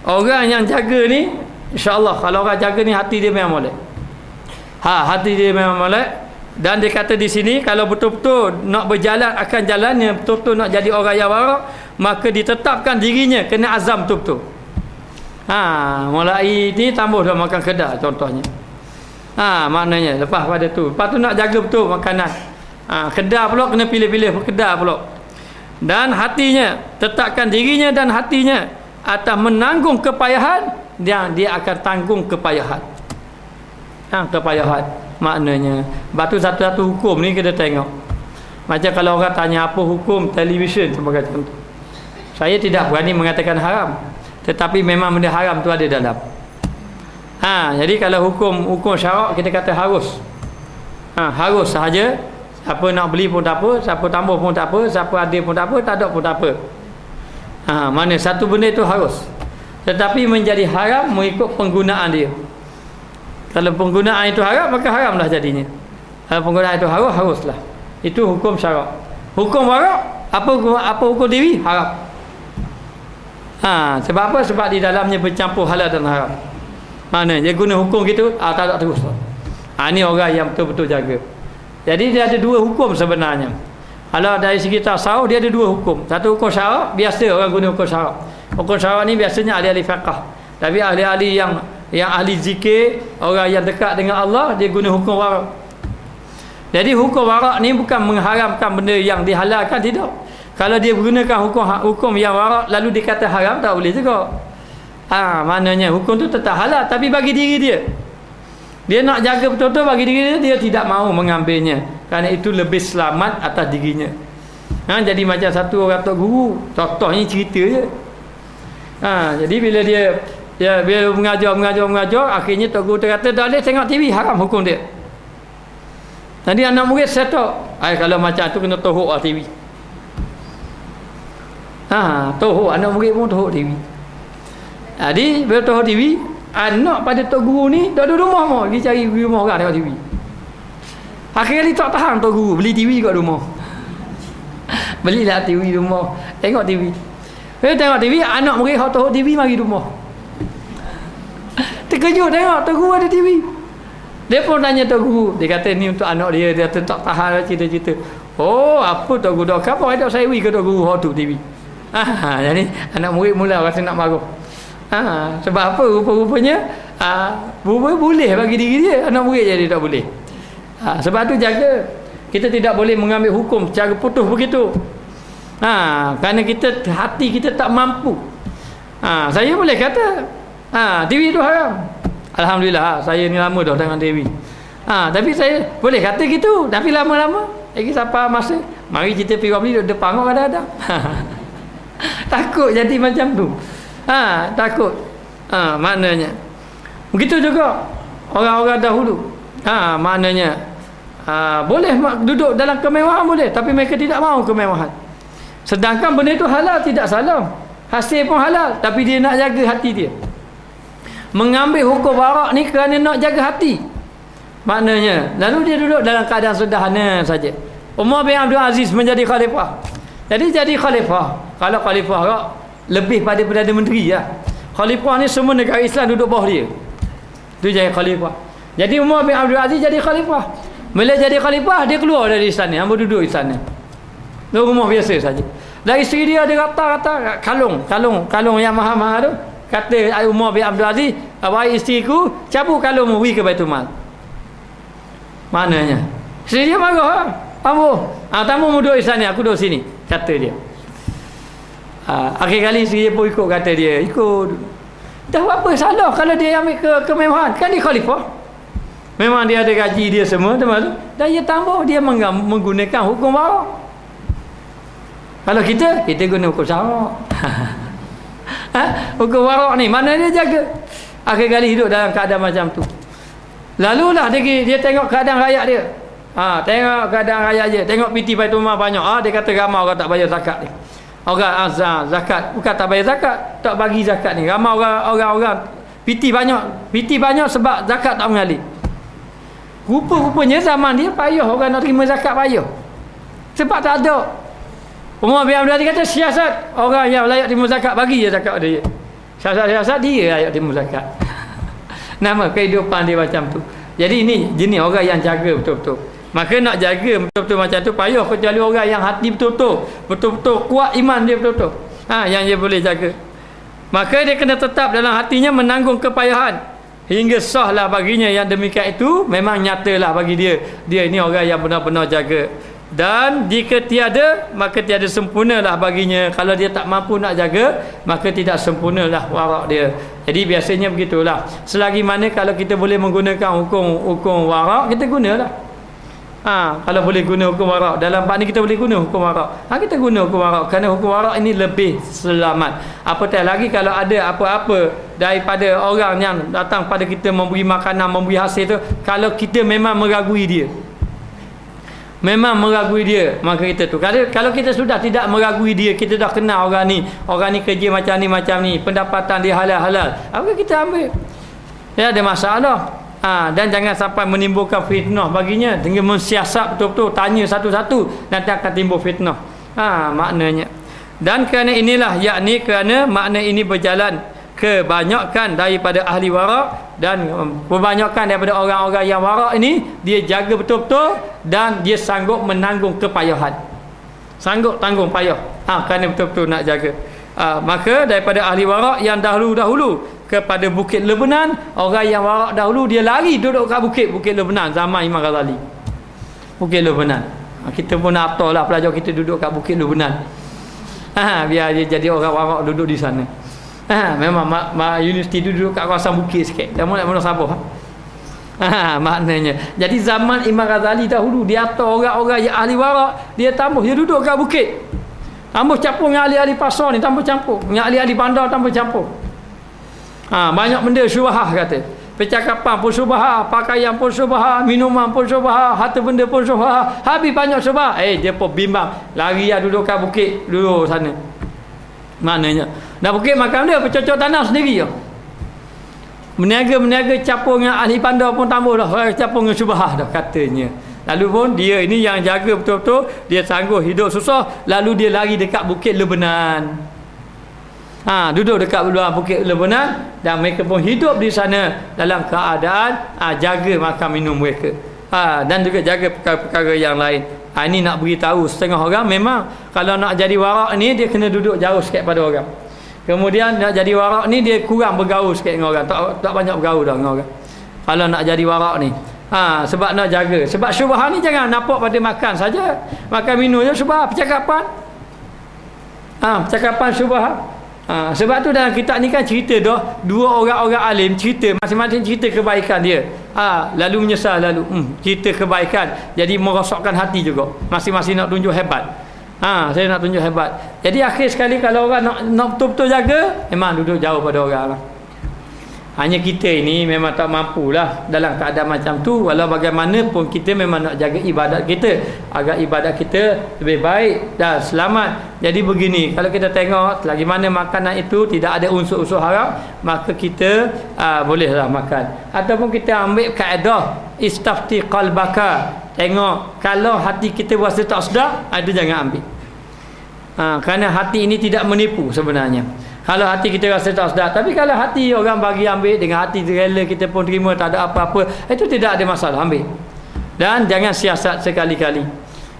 orang yang jaga ni, insya-Allah kalau orang jaga ni hati dia memang molek. Hati dia memang molek. Dan dia kata di sini kalau betul-betul nak berjalan akan jalannya, betul-betul nak jadi orang yang warak, maka ditetapkan dirinya kena azam betul-betul. Mulai ni tambah dah makan Kedah contohnya. Maknanya lepas pada tu, lepas tu nak jaga betul makanan. Kedah pula kena pilih-pilih Kedah pula. Dan hatinya, tetapkan dirinya dan hatinya atas menanggung kepayahan, dia akan tanggung kepayahan. Kepayahan maknanya. Batu satu-satu hukum ni kita tengok. Macam kalau orang tanya apa hukum televisyen sebagai contoh, saya tidak berani mengatakan haram, tetapi memang benda haram tu ada dalam. Jadi kalau hukum syarak kita kata harus. Harus sahaja. Siapa nak beli pun tak apa, siapa tambah pun tak apa, siapa ada pun tak apa, tak ada pun tak apa. Mana satu benda itu harus. Tetapi menjadi haram mengikut penggunaan dia. Kalau penggunaan itu haram, maka haramlah jadinya. Kalau penggunaan itu haruslah. Itu hukum syarak. Hukum warak, apa hukum diri? Haram. Sebab apa? Sebab di dalamnya bercampur halal dan haram. Mana dia guna hukum gitu, tak ada terus. Ini orang yang betul-betul jaga. Jadi dia ada dua hukum sebenarnya. Kalau dari segi tasawuf dia ada dua hukum. Satu hukum syarak, biasa orang guna hukum syarak. Hukum syarak ni biasanya ahli-ahli fiqh. Tapi ahli-ahli yang ahli zikir, orang yang dekat dengan Allah, dia guna hukum warak. Jadi hukum warak ni bukan mengharamkan benda yang dihalalkan, tidak. Kalau dia gunakan hukum yang warak lalu dikata haram, tak boleh juga. Maknanya hukum tu tetap halal, tapi bagi diri dia. Dia nak jaga betul-betul bagi diri dia, dia tidak mahu mengambilnya. Kerana itu lebih selamat atas dirinya. Jadi macam satu orang tok guru, contohnya cerita je. Jadi bila bila mengajar, akhirnya tok guru kata tak boleh tengok TV, haram hukum dia. Jadi anak murid saya tahu, kalau macam tu kena tohok lah TV. Tohok anak murid pun tohok TV. Jadi bila tohok TV, anak pada tok guru ni dak ada rumah mau, dia cari rumah orang tengok TV. Akhirnya dia tak tahan tok guru beli TV kat rumah. Belilah TV rumah, tengok TV. Bila tengok TV, anak murid hok tohok TV mari rumah. Terkejut tengok tok guru ada TV. Dia pun tanya tok guru, dia kata ni untuk anak dia, dia tak tahan cerita-cerita. Oh, apa tok guru dak apa ada saya wi ke tok guru hok tu TV. Jadi anak murid mula rasa nak marah. Sebab apa rupa-rupanya boleh bagi diri dia, anak murid jadi tak boleh. Sebab tu jaga, kita tidak boleh mengambil hukum secara putus begitu. Kerana hati kita tak mampu. Saya boleh kata TV tu haram. Alhamdulillah, saya ni lama dah tengok TV. Tapi saya boleh kata gitu, tapi lama-lama lagi sampai masa mari kita pergi beli duduk depan orang kadang-kadang. Takut jadi macam tu. Takut. Maknanya begitu juga orang-orang dahulu. Maknanya boleh duduk dalam kemewahan boleh, tapi mereka tidak mahu kemewahan. Sedangkan benda itu halal, tidak salah. Hasil pun halal, tapi dia nak jaga hati dia. Mengambil hukum warak ni kerana nak jaga hati. Maknanya lalu dia duduk dalam keadaan sederhana saja. Umar bin Abdul Aziz menjadi khalifah. Jadi khalifah. Kalau khalifah warak lebih pada Perdana Menteri lah. Khalifah ni semua negara Islam duduk bawah dia. Itu jadi khalifah. Jadi Umar bin Abdul Aziz jadi khalifah. Bila jadi khalifah, dia keluar dari istana, hamba duduk di sana. Dia rumah biasa saja. Dan isteri dia kata kalung yang mahal-mahal tu. Kata Umar bin Abdul Aziz, wahai isteriku, cabut kalungmu pergi ke Baitul Mal. Maknanya isteri dia marah. Tamu mu duduk di sana, aku duduk sini, kata dia. Akhir kali isteri dia pun ikut, kata dia ikut. Dah apa salah kalau dia ambil kemewahan, kan dia khalifah. Memang dia ada gaji dia semua, teman tu. Dan dia tambah, dia menggunakan hukum warak. Kalau kita guna hukum syarak. Hukum warak ni mana dia jaga. Akhir kali hidup dalam keadaan macam tu. Lalulah dia tengok keadaan rakyat dia. Tengok keadaan rakyat dia. Tengok piti Baitul Mal banyak. Dia kata ramai orang tak bayar zakat ni. Orang zakat bukan tak bayar zakat, tak bagi zakat ni. Ramai orang piti banyak sebab zakat tak mengalir. Rupa-rupanya zaman dia payah orang nak terima zakat payah. Sebab tak ada. Umar bin Abdul Aziz kata siasat orang yang layak terima zakat, bagi je zakat dia. Siasat dia layak terima zakat. Nama kehidupan dia macam tu. Jadi ini jenis orang yang jaga betul-betul. Maka nak jaga betul-betul macam tu payah, kecuali orang yang hati betul-betul kuat iman dia betul-betul. Yang dia boleh jaga. Maka dia kena tetap dalam hatinya menanggung kepayahan hingga sahlah baginya. Yang demikian itu memang nyatalah bagi dia. Dia ini orang yang benar-benar jaga. Dan jika tiada, maka tiada sempurnalah baginya. Kalau dia tak mampu nak jaga, maka tidak sempurnalah warak dia. Jadi biasanya begitulah. Selagi mana kalau kita boleh menggunakan hukum warak, kita gunalah. Kalau boleh guna hukum warak, dalam bab ni kita boleh guna hukum warak. Kita guna hukum warak kerana hukum warak ini lebih selamat. Apatah lagi kalau ada apa-apa daripada orang yang datang pada kita memberi makanan, memberi hasil tu, kalau kita memang meragui dia, maka kita tu, kalau kita sudah tidak meragui dia, kita dah kenal orang ni kerja macam ni, pendapatan dia halal, apa kita ambil? Dia ada masalah. Dan jangan sampai menimbulkan fitnah baginya, dengan mensiasat betul-betul, tanya satu-satu, nanti akan timbul fitnah. Maknanya. Dan kerana inilah, yakni kerana makna ini berjalan kebanyakan daripada ahli warak, dan kebanyakan daripada orang-orang yang warak ini, dia jaga betul-betul dan dia sanggup menanggung kepayahan, sanggup tanggung payah, kerana betul-betul nak jaga. Maka daripada ahli warak yang dahulu-dahulu kepada Bukit Lebanon, orang yang warak dahulu dia lari duduk kat Bukit Lebanon zaman Imam Ghazali. Bukit Lebanon, kita pun nak lah pelajar kita duduk kat Bukit Lebanon. Biar dia jadi orang warak duduk di sana. Memang universiti duduk kat kawasan bukit sikit. Dah mula Sabah. Maknanya. Jadi zaman Imam Ghazali dahulu, dia atas orang-orang yang ahli warak, dia tambah, dia duduk kat bukit. Tambah campur dengan ahli-ahli pasar ni, tambah campur. Dengan ahli-ahli bandar tambah campur. Banyak benda syubhah kata. Percakapan pun syubhah, pakaian pun syubhah, minuman pun syubhah, harta benda pun syubhah. Habis banyak syubhah. Dia pun bimbang. Lari duduk kat bukit, duduk sana. Maknanya dah bukit makam dia bercocok tanam sendiri je. Meniaga capur dengan ahli pandai pun tambah dah. Capur dengan syubhah dah katanya. Lalu pun dia ini yang jaga betul-betul, dia sanggup hidup susah, lalu dia lari dekat Bukit Lebanon. Duduk dekat Bukit Lebanon dan mereka pun hidup di sana dalam keadaan jaga makan minum mereka. Dan juga jaga perkara-perkara yang lain. Ini nak beritahu setengah orang memang kalau nak jadi warak ni dia kena duduk jauh sikit pada orang. Kemudian nak jadi warak ni dia kurang bergaul sikit dengan orang, tak banyak bergaul dah dengan orang. Kalau nak jadi warak ni. Sebab nak jaga. Sebab syubhah ni jangan nampak pada makan saja. Makan minum je syubhah, percakapan. Percakapan syubhah. Sebab tu dalam kitab ni kan cerita dah dua orang-orang alim cerita masing-masing cerita kebaikan dia. Lalu menyesal lalu cerita kebaikan. Jadi merosakkan hati juga. Masing-masing nak tunjuk hebat. Saya nak tunjuk hebat. Jadi akhir sekali kalau orang nak betul-betul jaga, memang duduk jauh pada orang lah. Hanya kita ini memang tak mampulah dalam keadaan macam tu. Walau bagaimanapun kita memang nak jaga ibadat kita agar ibadat kita lebih baik dan selamat. Jadi begini, kalau kita tengok lagi mana makanan itu tidak ada unsur-unsur haram, maka kita bolehlah makan. Ataupun kita ambil kaedah istafti qalbaka. Tengok kalau hati kita rasa tak sedap, itu jangan ambil. Kerana hati ini tidak menipu sebenarnya. Kalau hati kita rasa tak sedap, tapi kalau hati orang bagi ambil dengan hati rela kita pun terima, tak ada apa-apa, itu tidak ada masalah, ambil. Dan jangan siasat sekali-kali.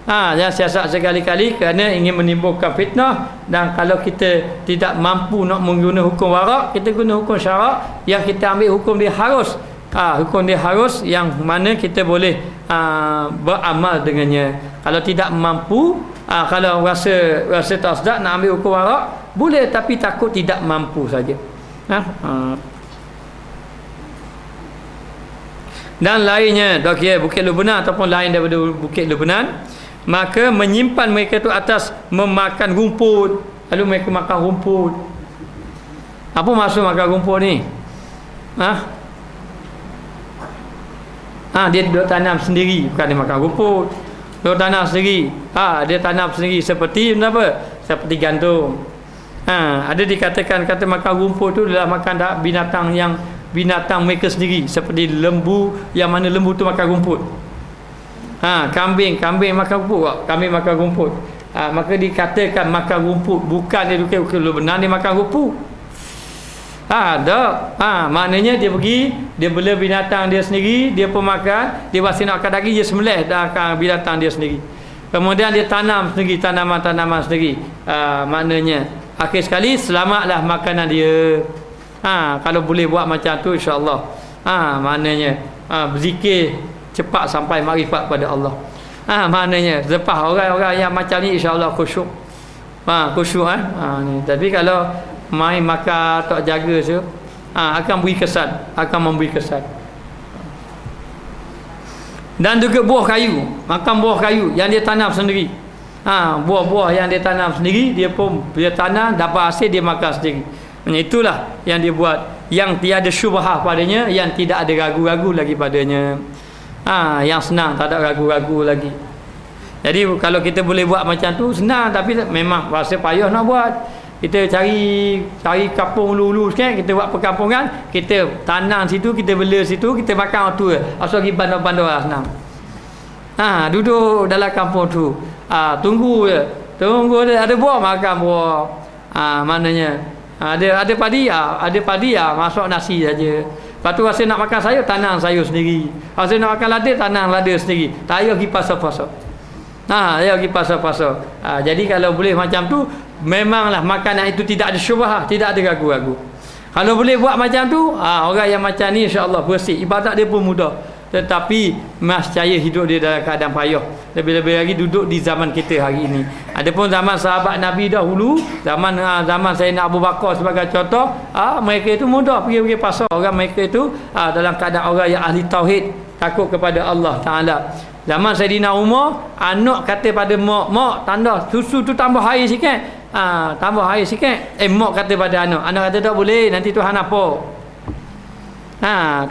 Jangan siasat sekali-kali kerana ingin menimbulkan fitnah. Dan kalau kita tidak mampu nak menggunakan hukum warak, kita guna hukum syarak yang kita ambil hukum dia harus. Hukum dia harus yang mana kita boleh beramal dengannya. Kalau tidak mampu, kalau rasa tak sedap nak ambil hukum warak, boleh, tapi takut tidak mampu saja. Dan lainnya, dah kira Bukit Lebanon ataupun lain daripada Bukit Lebanon, maka menyimpan mereka tu atas memakan rumput. Lalu mereka makan rumput. Apa maksud makan rumput ni? Dia duduk tanam sendiri, bukan dia makan rumput. Duduk tanam sendiri. Dia tanam sendiri seperti apa? Seperti gantung. Ada dikatakan kata makan rumput tu adalah makan binatang mereka sendiri, seperti lembu, yang mana lembu tu makan rumput. Kambing makan rumput kok. Kambing makan rumput. Maka dikatakan makan rumput, bukan dia dukir benar dia makan rumput. Maknanya dia pergi, dia bela binatang dia sendiri, dia pun makan, dia masih nak makan daging, dia sembelih dah binatang dia sendiri. Kemudian dia tanam sendiri, tanaman-tanaman sendiri. Maknanya akhir sekali selamatlah makanan dia. Kalau boleh buat macam tu, insya-Allah. Maknanya berzikir cepat sampai makrifat pada Allah. Maknanya lepas orang-orang yang macam ni, insya-Allah khusyuk. Khusyuk ni. Tapi kalau main makan tak jaga tu, akan memberi kesan. Dan juga buah kayu, makan buah kayu yang dia tanam sendiri. Buah-buah yang dia tanam sendiri, dia tanam, dapat hasil, dia makan sendiri. Itulah yang dia buat, yang tiada syubhah padanya, yang tidak ada ragu-ragu lagi padanya. Yang senang, tak ada ragu-ragu lagi. Jadi kalau kita boleh buat macam tu senang, tapi memang rasa payah nak buat. Kita cari kampung ulu-ulu sikit, kita buat perkampungan, kita tanam situ, kita bela situ, kita makan tu. Asal pergi bandar-bandar lah, senang. Duduk dalam kampung tu, tunggu je. Tunggu ada buah, makan buah. Maknanya ada padi, masuk nasi saja. Lepas tu rasa nak makan sayur, tanam sayur sendiri. Rasa nak makan lada, tanam lada sendiri. Tak payah pergi pasar-pasar. Dia pergi pasar-pasar. Jadi kalau boleh macam tu, memanglah makanan itu tidak ada syubhah, tidak ada ragu-ragu. Kalau boleh buat macam tu, orang yang macam ni insya-Allah bersih, ibadat dia pun mudah. Tetapi mascaya hidup dia dalam keadaan payah. Lebih-lebih lagi duduk di zaman kita hari ini. Adapun zaman sahabat Nabi dahulu, zaman Sayyidina Abu Bakar sebagai contoh, mereka itu mudah pergi pasar. Orang mereka itu dalam keadaan orang yang ahli tauhid, takut kepada Allah Taala. Zaman Sayyidina Umar, anak kata pada mak tanda susu tu tambah air sikit. Tambah air sikit. Mak kata pada anak kata tak boleh, nanti Tuhan nampak.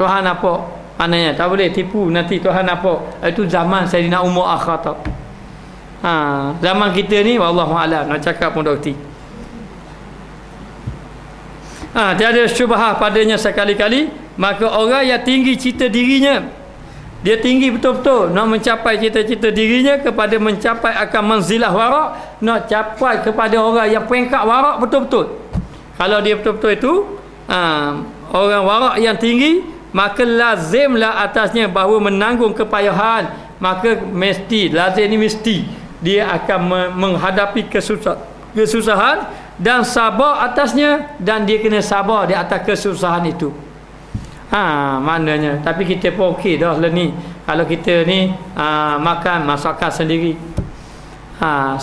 Tuhan nampak. Maknanya tak boleh tipu, nanti Tuhan nampak. Itu zaman Sayyidina Umar Al-Khattab. Zaman kita ni wallahu a'lam, nak cakap pun tak reti. Tiada syubhah padanya sekali-kali. Maka orang yang tinggi cita dirinya, dia tinggi betul-betul nak mencapai cita-cita dirinya kepada mencapai akan manzilah warak, nak capai kepada orang yang peringkat warak betul-betul. Kalau dia betul-betul itu orang warak yang tinggi, maka lazimlah atasnya bahawa menanggung kepayahan. Maka mesti, lazim ni mesti dia akan menghadapi kesusahan dan sabar atasnya, dan dia kena sabar di atas kesusahan itu. Maknanya. Tapi kita pun okey dah lah ni. Kalau kita ni makan masakan sendiri,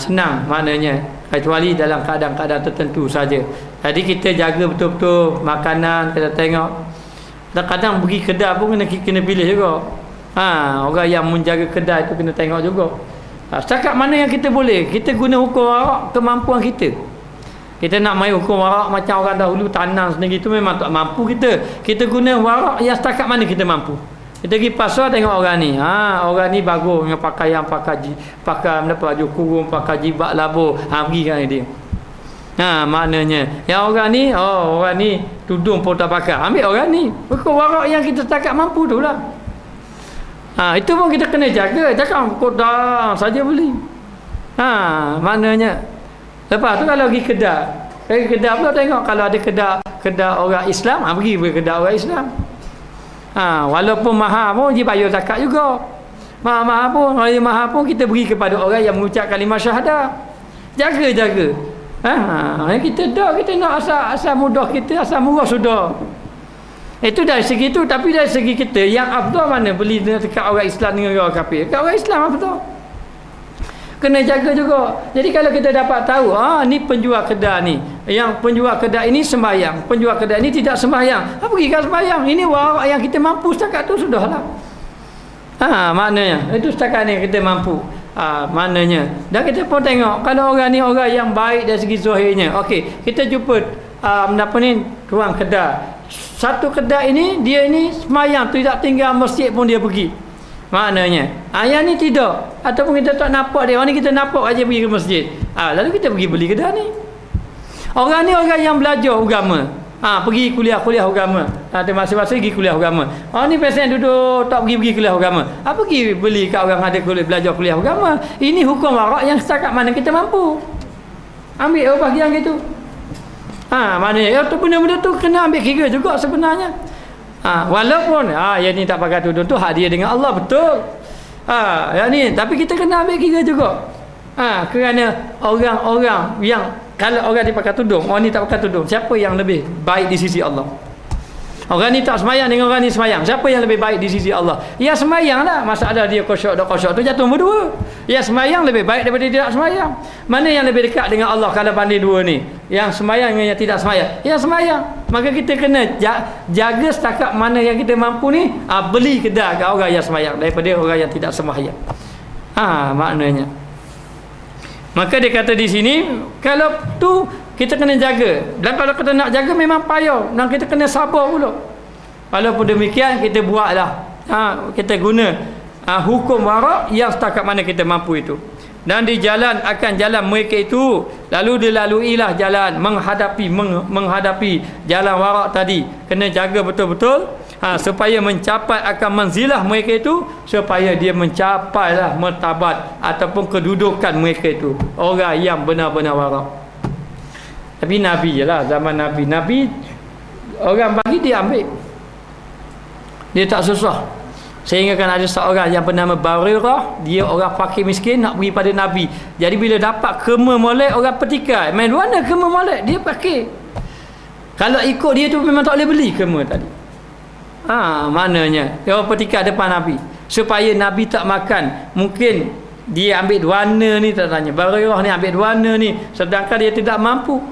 senang maknanya, kecuali dalam keadaan-keadaan tertentu saja. Jadi kita jaga betul-betul makanan. Kita tengok, kadang-kadang pergi kedai pun kena pilih juga. Orang yang menjaga kedai tu kena tengok juga. Setakat mana yang kita boleh, kita guna hukum warak kemampuan kita. Kita nak main hukum warak macam orang dahulu tanam sendiri tu memang tak mampu kita. Kita guna warak yang setakat mana kita mampu. Kita pergi pasar tengok orang ni. Orang ni bagus dengan pakaian, pakai baju kurung, pakai jibak labu. Pergi kan dia. Maknanya yang orang ni tudung pun tak pakai. Ambil orang ni. Hukum warak yang kita setakat mampu tu lah. Itu pun kita kena jaga. Jangan kodak saja beli. Maknanya. Lepas tu kalau pergi kedai pula tengok, kalau ada kedai orang Islam, pergi kedai orang Islam. Walaupun mahal pun dia bayar zakat juga. Mahal pun kita beri kepada orang yang mengucap kalimah syahadah. Jaga. Kita nak asal mudah kita, asal murah sudah. Itu dari segi itu. Tapi dari segi kita, yang afdal mana beli dekat orang Islam dengan orang kafir? Dekat orang Islam afdal. Kena jaga juga. Jadi kalau kita dapat tahu, ni penjual kedai ni, yang penjual kedai ini sembahyang, penjual kedai ini tidak sembahyang, pergi kan sembahyang. Ini warak yang kita mampu setakat tu sudahlah. Maknanya itu setakat ni kita mampu. Maknanya. Dan kita pun tengok, kalau orang ni orang yang baik dari segi zahirnya. Okey, kita jumpa tuang kedai. Satu kedai ini, dia ini sembahyang, tidak tinggal masjid pun dia pergi. Maknanya yang ni tidak, ataupun kita tak nampak dia, orang ni kita nampak aja pergi ke masjid, lalu kita pergi beli kedai ni. Orang ni orang yang belajar agama, pergi kuliah agama, masa-masa pergi kuliah agama. Orang ni pasal duduk tak pergi kuliah agama, pergi beli kat orang ada belajar kuliah agama. Ini hukum warak yang setakat mana kita mampu. Ambil bahagian gitu. Maknanya benda-benda tu kena ambil kira juga sebenarnya. Walaupun yang ni tak pakai tudung tu hak dia dengan Allah, betul. Yang ni tapi kita kena ambil kira juga. Kerana orang-orang yang, kalau orang dia pakai tudung, orang ni tak pakai tudung, siapa yang lebih baik di sisi Allah? Orang ni tak sembahyang dengan orang ni sembahyang, siapa yang lebih baik di sisi Allah? Ya sembahyang lah. Masalah dia khusyuk tu jatuh berdua. Ya sembahyang lebih baik daripada tidak sembahyang. Mana yang lebih dekat dengan Allah kalau banding dua ni? Yang sembahyang dengan yang tidak sembahyang? Ya sembahyang. Maka kita kena jaga setakat mana yang kita mampu ni, beli kedai kat orang yang sembahyang daripada orang yang tidak sembahyang. Maknanya. Maka dia kata di sini, kalau tu kita kena jaga. Dan kalau kita nak jaga memang payah, dan kita kena sabar pula. Walaupun demikian kita buatlah, kita guna hukum warak yang setakat mana kita mampu itu. Dan di jalan akan jalan mereka itu, lalu dilaluilah jalan menghadapi jalan warak tadi. Kena jaga betul-betul supaya mencapai akan manzilah mereka itu, supaya dia mencapailah martabat ataupun kedudukan mereka itu, orang yang benar-benar warak. Tapi Nabi je lah, zaman Nabi orang bagi dia ambil, dia tak susah. Sehingga kan ada seorang yang bernama Barirah, dia orang fakir miskin nak pergi pada Nabi. Jadi bila dapat kema molek, orang petikai, main mana kema molek, dia fakir. Kalau ikut dia tu memang tak boleh beli kema tadi. Maknanya dia orang petikai depan Nabi supaya Nabi tak makan. Mungkin dia ambil warna ni, tak tanya Barirah ni ambil warna ni, sedangkan dia tidak mampu.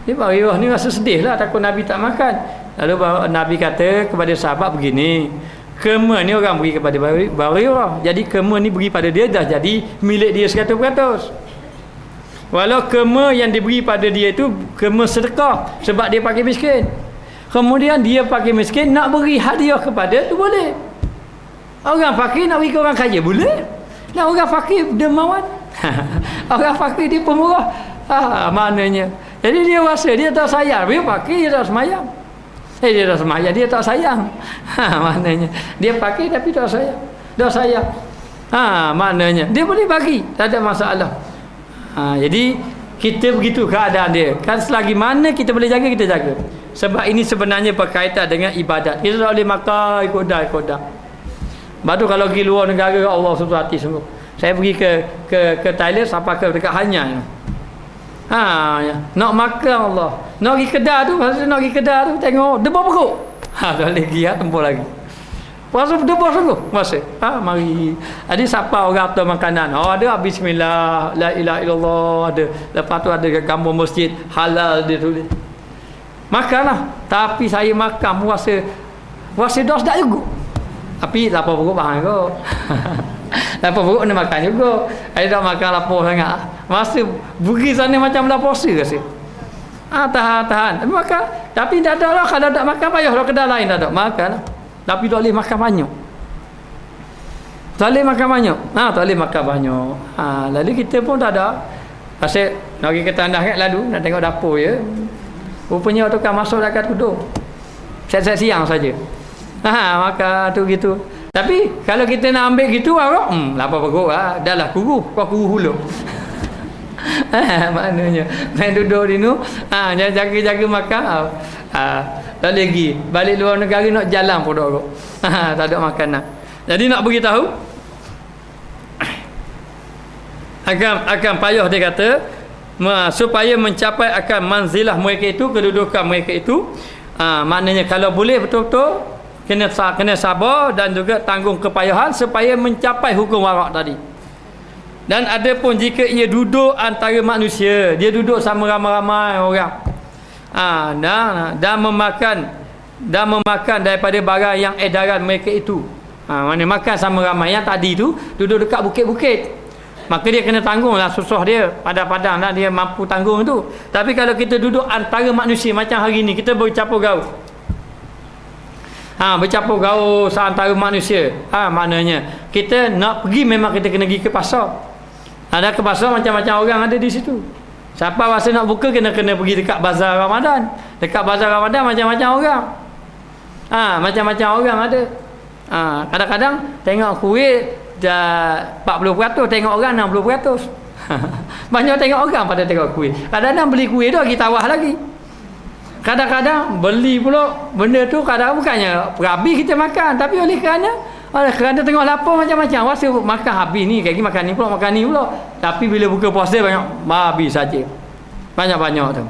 Dia Barirah ni rasa sedih lah, takut Nabi tak makan. Lalu Nabi kata kepada sahabat begini, kema ni orang beri kepada Barirah, jadi kema ni beri pada dia, dah jadi milik dia 100%. Walau kema yang diberi pada dia itu kema sedekah sebab dia pakai miskin, kemudian dia pakai miskin nak beri hadiah kepada tu boleh. Orang fakir nak beri ke orang kaya boleh. Nah, orang fakir dermawan orang fakir dia pemurah. Maknanya Jadi dia rasa dia tak sayang, dia pakai dia tak semayang. Dia tak semayang, dia tak sayang. Maknanya dia pakai tapi tak sayang. Tak sayang. Maknanya dia boleh bagi, tak ada masalah. Jadi kita begitu keadaan dia. Kan selagi mana kita boleh jaga, kita jaga. Sebab ini sebenarnya berkaitan dengan ibadat. Kita tak boleh makan ikut dah. Lepas tu kalau pergi luar negara, Allah suatu hati sungguh. Saya pergi ke Thailand sampai ke dekat Hanyang. Ya. Nak makan Allah. Nak pergi kedai tu, masa nak pergi kedai tu tengok debah perut. Tak boleh pergi tempur lagi. Puasa debah sungguh masa. Mari. Jadi siapa orang tu makanan? Ada bismillah, la ilaha illallah ada. Lepas tu ada gambar masjid halal dia tulis. Makanlah. Tapi saya makan puasa dos dak juga. Tapi lapar perut bahan kot. Lapar perut kena makan juga. Saya tak makan lapar sangat. Masa pergi sana macam dah puasa rasa. Tahan. Tapi makan. Tapi tak ada lah. Kalau tak makan payah lah kedai lain tak ada. Makan lah. Tapi tak boleh makan banyak. Tak boleh makan banyak. Tak boleh makan banyak. Lalu kita pun tak ada. Pasal nak pergi ke tandas kan lalu. Nak tengok dapur ya. Rupanya tu kan masuk dekat tudung. Siang saja. Maka tu gitu. Tapi kalau kita nak ambil gitu lapar perut dah lah kuru hulu. Maknanya main duduk di nu jaga makan tak lagi balik luar negara nak jalan pun tak ada makanan. Jadi nak beritahu akan payah dia kata supaya mencapai akan manzilah mereka itu, kedudukan mereka itu. Maknanya kalau boleh betul-betul kena sabar dan juga tanggung kepayahan supaya mencapai hukum warak tadi. Dan ada pun jika ia duduk antara manusia, dia duduk sama ramai-ramai orang, dan memakan daripada barang yang edaran mereka itu. Mana makan sama ramai. Yang tadi tu duduk dekat bukit-bukit, maka dia kena tanggung lah susah dia, padang-padang lah dia mampu tanggung tu. Tapi kalau kita duduk antara manusia macam hari ni, kita bercampur gaul. Bercampur gaul antara manusia. Maknanya kita nak pergi, memang kita kena pergi ke pasar. Ada ke pasar macam-macam orang ada di situ. Siapa rasa nak buka kena pergi dekat bazar Ramadan. Dekat bazar Ramadan macam-macam orang. Macam-macam orang ada. Kadang-kadang tengok kuih dah 40%, tengok orang 60%. Banyak tengok orang pada tengok kuih. Kadang-kadang beli kuih tu lagi tawah lagi. Kadang-kadang beli pula benda tu, kadang bukannya habis kita makan, tapi oleh kerana tengok lapar macam-macam, rasa makan habis ni, kaki makan ni pula. Tapi bila buka puasa banyak habis saja. Banyak-banyak tu.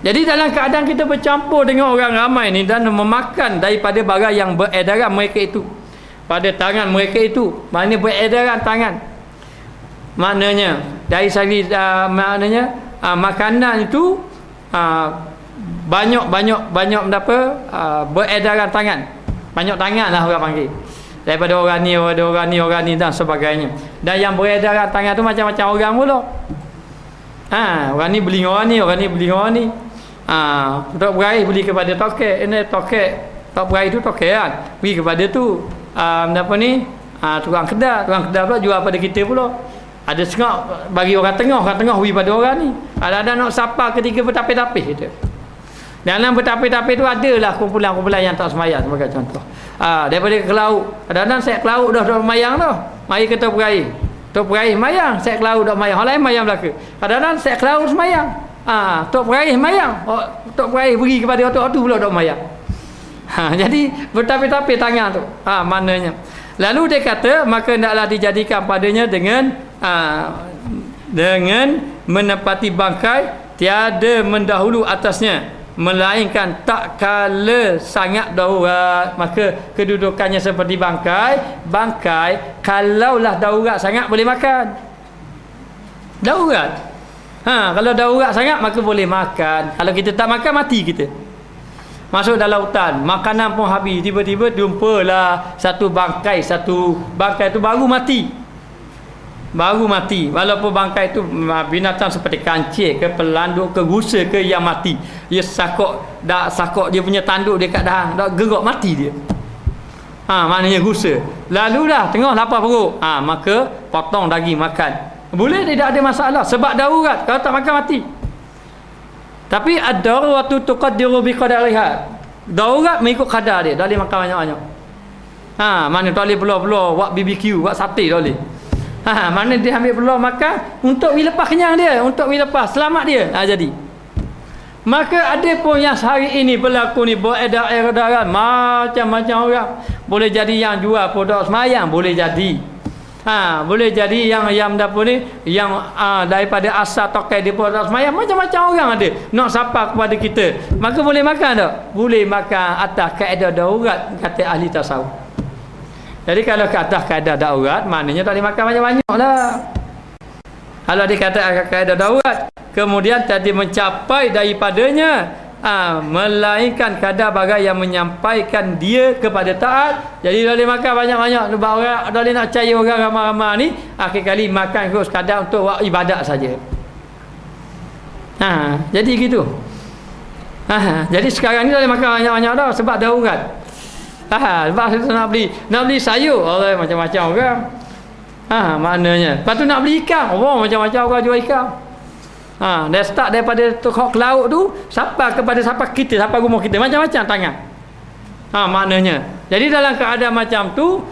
Jadi dalam keadaan kita bercampur dengan orang ramai ni dan memakan daripada barang yang beredaran mereka itu pada tangan mereka itu. Maknanya beredaran tangan. Maknanya dari segi makanan itu banyak beredaran tangan. Banyak tangan lah orang panggil. Daripada orang ni dan sebagainya. Dan yang beredaran tangan tu macam-macam orang pula. Orang ni beli orang ni beli orang ni. Tok berai beli kepada tokek. Ini tokek, tok berai tu tokek kan. Pergi kepada tu tukang kedai pula jual pada kita pula. Ada setengah bagi orang tengah pergi pada orang ni. Ada nak sapa ketiga bertapis-tapis kita. Dalam bertapis-tapis tu adalah kumpulan-kumpulan yang tak semayang sebagai contoh. Daripada ke laut. Kadang-kadang saya ke laut dah semayang tu. Mari kita berair. Tok berair semayang, saya ke laut dah semayang. Orang lain semayang belaka. Kadang-kadang saya ke laut semayang. Tok berair semayang. Tok berair pergi kepada otak tu pula dah semayang. Jadi bertapis-tapis tangan tu. Maknanya. Lalu dia kata maka hendaklah dijadikan padanya dengan menepati bangkai, tiada mendahulu atasnya, melainkan tak kala sangat darurat. Maka kedudukannya seperti bangkai kalaulah darurat sangat boleh makan. Darurat. Kalau darurat sangat maka boleh makan. Kalau kita tak makan mati kita. Masuk dalam hutan, makanan pun habis, tiba-tiba jumpalah satu bangkai tu baru mati. Walaupun bangkai tu binatang seperti kancil ke pelanduk ke rusa ke yang mati, dia sakok dia punya tanduk dekat dahan, dak gerak mati dia. Maknanya rusa. Lalu dah tengah lapar perut, maka potong daging makan. Boleh, tidak ada masalah sebab darurat. Kalau tak makan mati. Tapi ad-daruratu tuqaddiru bi qadariha. Darurat mengikut kadar dia, tak boleh makan banyak-banyak. Mana tak boleh belah-belah buat BBQ, buat sate tak boleh. Mana dia ambil belah makan untuk lepas kenyang dia, untuk lepas selamat dia. Jadi. Maka ada pun yang hari ini berlaku ni beredar-edaran macam-macam orang. Boleh jadi yang jual produk semayang, boleh jadi. Boleh jadi yang apa ni, yang daripada asal tokai di produk semayang, macam-macam orang ada nak sapa kepada kita. Maka boleh makan tak? Boleh makan atas kaedah darurat, kata ahli tasawuf. Jadi kalau ke atas kaedah darurat, maknanya tak boleh makan banyak-banyak lah. Kalau dikatakan kaedah darurat, kemudian tadi mencapai daripadanya, melainkan kadar bagai yang menyampaikan dia kepada taat. Jadi dah boleh makan banyak-banyak, sebab orang dah boleh nak percaya orang ramai-ramai ni, akhir kali makan terus kadar untuk buat ibadat saja. Jadi gitu. Jadi sekarang ni dah boleh makan banyak-banyak dah sebab darurat. Sebab kita nak beli sayur, Allah macam-macam orang. Maknanya. Lepas tu nak beli ikan, macam-macam orang jual ikan. Dia start daripada hok ke laut tu sampai kepada sampai rumah kita, macam-macam tangan. Maknanya. Jadi dalam keadaan macam tu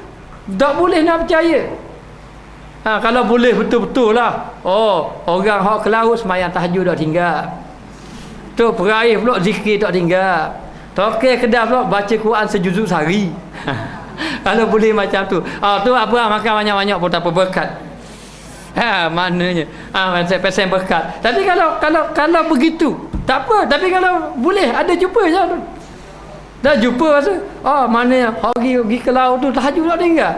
tak boleh nak percaya. Kalau boleh betul-betul lah. Orang hok ke laut semayang tahajud tak tinggal. Tu peraih pula zikir tak tinggal. Tokek kedai pula baca Quran sejuzuk sehari. Kalau boleh macam tu. Tu apa makan banyak-banyak pun tak apa, berkat. Maknanya pasal berkat. Tapi kalau begitu tak apa. Tapi kalau boleh ada jumpa je tu. Dah jumpa rasa maknanya pergi ke laut tu tahajud tak tinggal.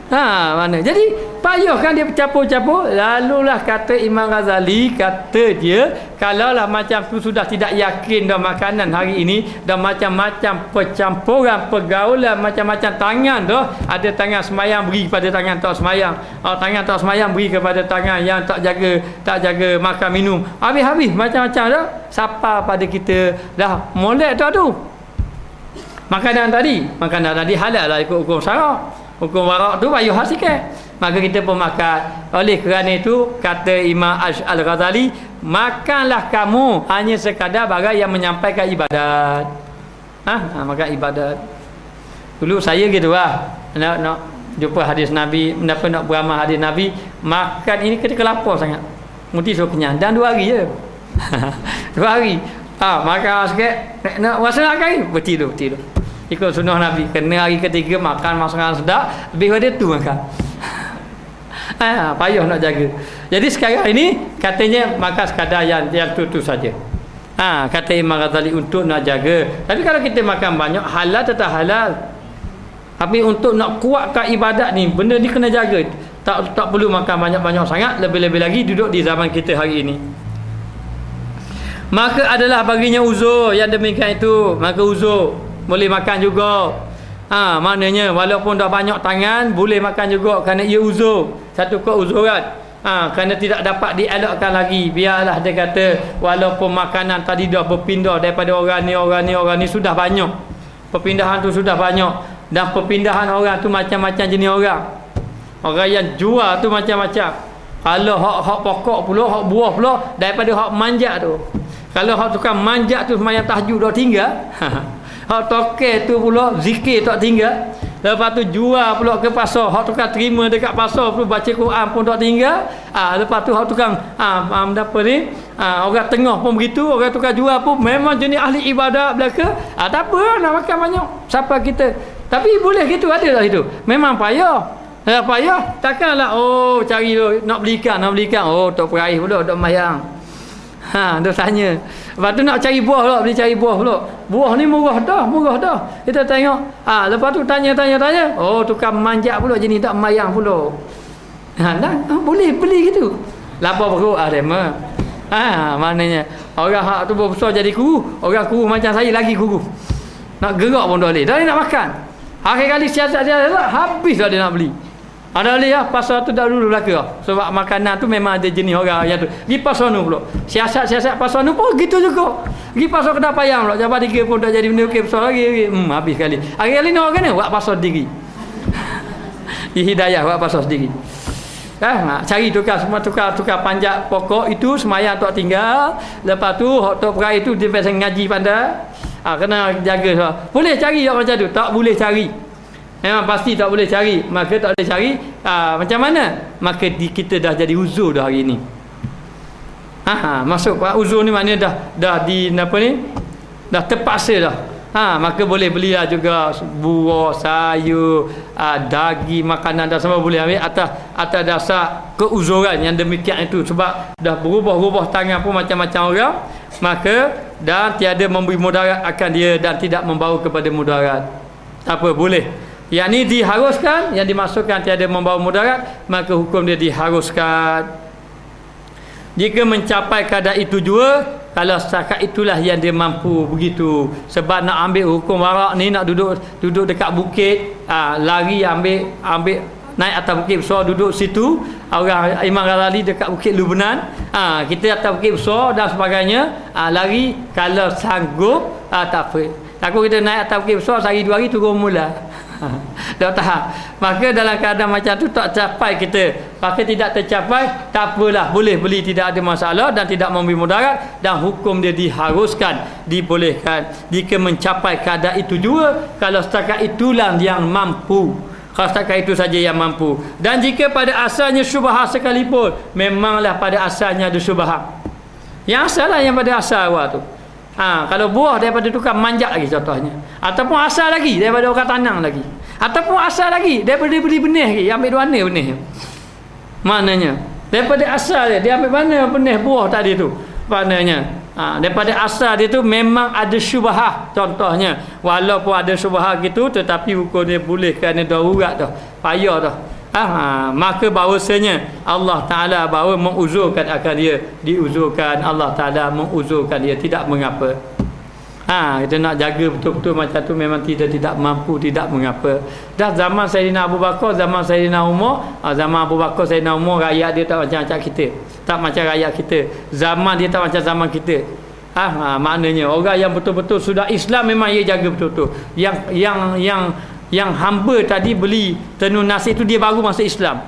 Mana. Jadi payahkan dia bercampur-campur. Lalulah kata Imam Ghazali, kata dia, kalaulah macam tu sudah tidak yakin dah makanan hari ini, dah macam-macam percampuran, pergaulan, macam-macam tangan dah. Ada tangan semayang beri kepada tangan tak semayang. Tangan tak semayang beri kepada tangan yang tak jaga makan minum. Habis-habis macam-macam dah. Siapa pada kita dah molek tu. Makanan tadi halal lah ikut hukum syarak. Hukum warak tu payuh sikit. Maka kita pun makan. Oleh kerana itu kata Imam Al-Ghazali, makanlah kamu hanya sekadar bagai yang menyampaikan ibadat. Makan ibadat. Dulu saya gitu lah. Nak jumpa hadis Nabi, nak beramal hadis Nabi, makan ini ketika lapar sangat. Mesti suruh kenyang. Dan 2 hari je. 2 hari. Makan sikit. Nak rasa nak kain, bertidur. Ikut sunnah Nabi. Kena hari ketiga makan masakan sedap, lebih pada tu makan. Payah nak jaga. Jadi sekarang ini katanya makan sekadar yang tu saja. Kata Imam Ghazali untuk nak jaga. Tapi kalau kita makan banyak, halal tetap halal. Tapi untuk nak kuatkan ibadat ni, benda ni kena jaga. Tak perlu makan banyak-banyak sangat, lebih-lebih lagi duduk di zaman kita hari ini. Maka adalah baginya uzur yang demikian itu. Maka uzur boleh makan juga. Maknanya walaupun dah banyak tangan boleh makan juga kerana ia uzur. Satu keuzuran. Kerana tidak dapat dielakkan lagi. Biarlah dia kata walaupun makanan tadi dah berpindah daripada orang ni sudah banyak. Perpindahan tu sudah banyak. Dan perpindahan orang tu macam-macam jenis orang. Orang yang jual tu macam-macam. Kalau hak pokok pula, hak buah pula, daripada hak manjat tu. Kalau hak tukang manjat tu semayang tahajud dah tinggal. Hak toke tu pula zikir tak tinggal. Lepas tu jual pula ke pasar. Hak tukang terima dekat pasar pula baca Quran pun tak tinggal. Lepas tu hak tukang apa ni? Orang tengah pun begitu, orang tukang jual pun memang jenis ahli ibadat belaka. Tak apa nak makan banyak siapa kita. Tapi boleh gitu, ada lah itu. Memang payah. Payah takkanlah cari nak beli ikan. Tak peraih pula tak mayang. Dia tanya. Lepas tu nak cari buah pula, cari buah pula. Buah ni murah dah. Kita tengok. Lepas tu tanya. Tukang manjat pula jenis tak mayang pula. Boleh beli gitu. Lapar perut dema. Maknanya orang hak tu besar jadi kuru. Orang kuru macam saya lagi kuru. Nak gerak pun tak boleh. Dah nak makan. Akhir kali siasat habis dah dia nak beli. Ada boleh pasal tu dah dulu belaka. Sebab makanan tu memang ada jenis orang yang tu. Pergi pasal nu pula. Siasat pasal nu pun gitu juga. Pergi pasal kedai payang pula. Jabat dikir pun dah jadi benda okey besar lagi. Habis kali. Akhir kali ni orang kena buat pasal sendiri. Hidayah buat pasal sendiri. Cari tukar semua, tukar panjat pokok itu semayang tok tinggal. Lepas tu hok tok perai itu dia biasa ngaji pandai. Kena jaga semua. Boleh cari tak macam tu? Tak boleh cari. Memang pasti tak boleh cari. Maka tak boleh cari. Macam mana? Maka kita dah jadi uzur dah hari ni. Masuk uzur ni maknanya dah di apa ni? Dah terpaksa dah. Maka boleh belilah juga buah, sayur, daging, makanan dan semua boleh ambil atas dasar keuzuran yang demikian itu. Sebab dah berubah-ubah tangan pun macam-macam orang, maka dan tiada memberi mudarat akan dia dan tidak membawa kepada mudarat. Apa boleh? Yang ni diharuskan, yang dimasukkan tiada membawa mudarat, maka hukum dia diharuskan. Jika mencapai kadar itu juga, kalau setakat itulah yang dia mampu begitu. Sebab nak ambil hukum warak ni, nak duduk dekat bukit, lari ambil naik atas bukit besar, duduk situ. Orang Imam Ghazali dekat bukit Lubnan, kita atas bukit besar dan sebagainya, lari. Kalau sanggup, tak apa. Takut kita naik atas bukit besar, sehari 2 hari turun mula. Tak tahan. Maka dalam keadaan macam tu tak capai kita, maka tidak tercapai, tak apalah, boleh beli, tidak ada masalah dan tidak memberi mudarat, dan hukum dia diharuskan, dibolehkan jika mencapai kadar itu juga. Kalau setakat itulah yang mampu, kalau setakat itu saja yang mampu. Dan jika pada asalnya syubhat sekalipun, memanglah pada asalnya ada syubhat. Yang asal lah, yang pada asal awal tu. Kalau buah daripada tukang manjak lagi contohnya, ataupun asal lagi daripada orang tanam lagi, ataupun asal lagi daripada beli benih lagi, ambil mana benih, maknanya daripada asal dia ambil mana benih buah tadi tu, maknanya daripada asal dia tu memang ada syubhat. Contohnya walaupun ada syubhat gitu, tetapi hukum dia boleh kerana darurat dah, payah dah. Maka bahawasanya Allah Ta'ala bahawa menguzurkan akan dia, diuzurkan, Allah Ta'ala menguzurkan dia, tidak mengapa. Kita nak jaga betul-betul macam tu, memang tidak mampu, tidak mengapa. Dah zaman Sayyidina Abu Bakar, zaman Sayyidina Umar, zaman Abu Bakar, Sayyidina Umar, rakyat dia tak macam kita, tak macam rakyat kita. Zaman dia tak macam zaman kita. Maknanya orang yang betul-betul sudah Islam memang ia jaga betul-betul. Yang hamba tadi beli tenun nasi itu dia baru masuk Islam.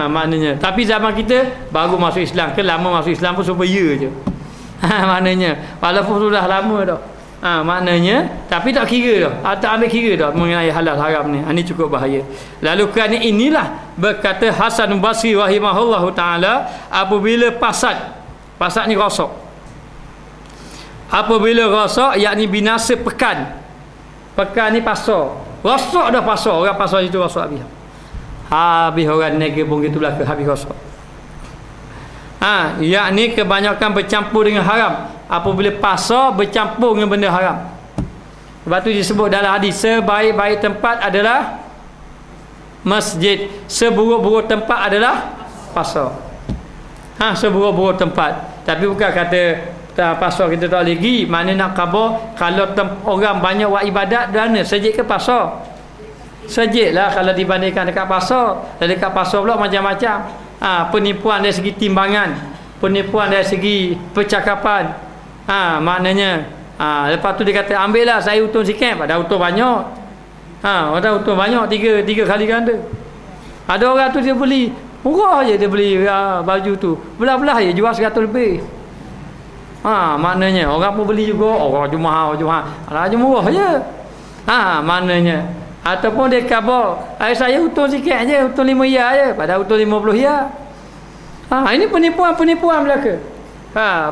Maknanya. Tapi zaman kita baru masuk Islam ke lama masuk Islam pun supaya je. Maknanya walaupun sudah lama dah. Maknanya tapi tak kira dah. Tak ambil kira dah mengenai halal haram ni. Ini cukup bahaya. Lalu kerana inilah berkata Hasan Basri rahimahullahu taala, apabila pasad ni rosak. Apabila rosak, yakni binasa pekan ni pasar. Rosak dah pasar. Orang pasar itu rosak habis. Habis orang negeri pun gitu belaka, habis rosak. Yakni kebanyakan bercampur dengan haram. Apabila pasar bercampur dengan benda haram. Sebab tu disebut dalam hadis, sebaik-baik tempat adalah masjid, seburuk-buruk tempat adalah pasar. Seburuk-buruk tempat. Tapi bukan kata pasar kita tak lagi, mana nak khabar kalau orang banyak buat ibadat dan sejid ke pasar? Sejid lah kalau dibandingkan dekat pasar. Dan dekat pasar pula macam-macam. Penipuan dari segi timbangan, penipuan dari segi percakapan. Maknanya lepas tu dia kata ambillah saya untung sikit, padahal untung banyak. Padahal untung banyak, tiga kali ganda. Ada orang tu dia beli murah je, dia beli baju tu belah-belah je jual 100 lebih. Maknanya orang pun beli juga, orang Jumaat alah je murah je. Maknanya ataupun dia khabar saya untung sikit je, untung 5 ya je, padahal untung 50 ya. Ini penipuan belaka.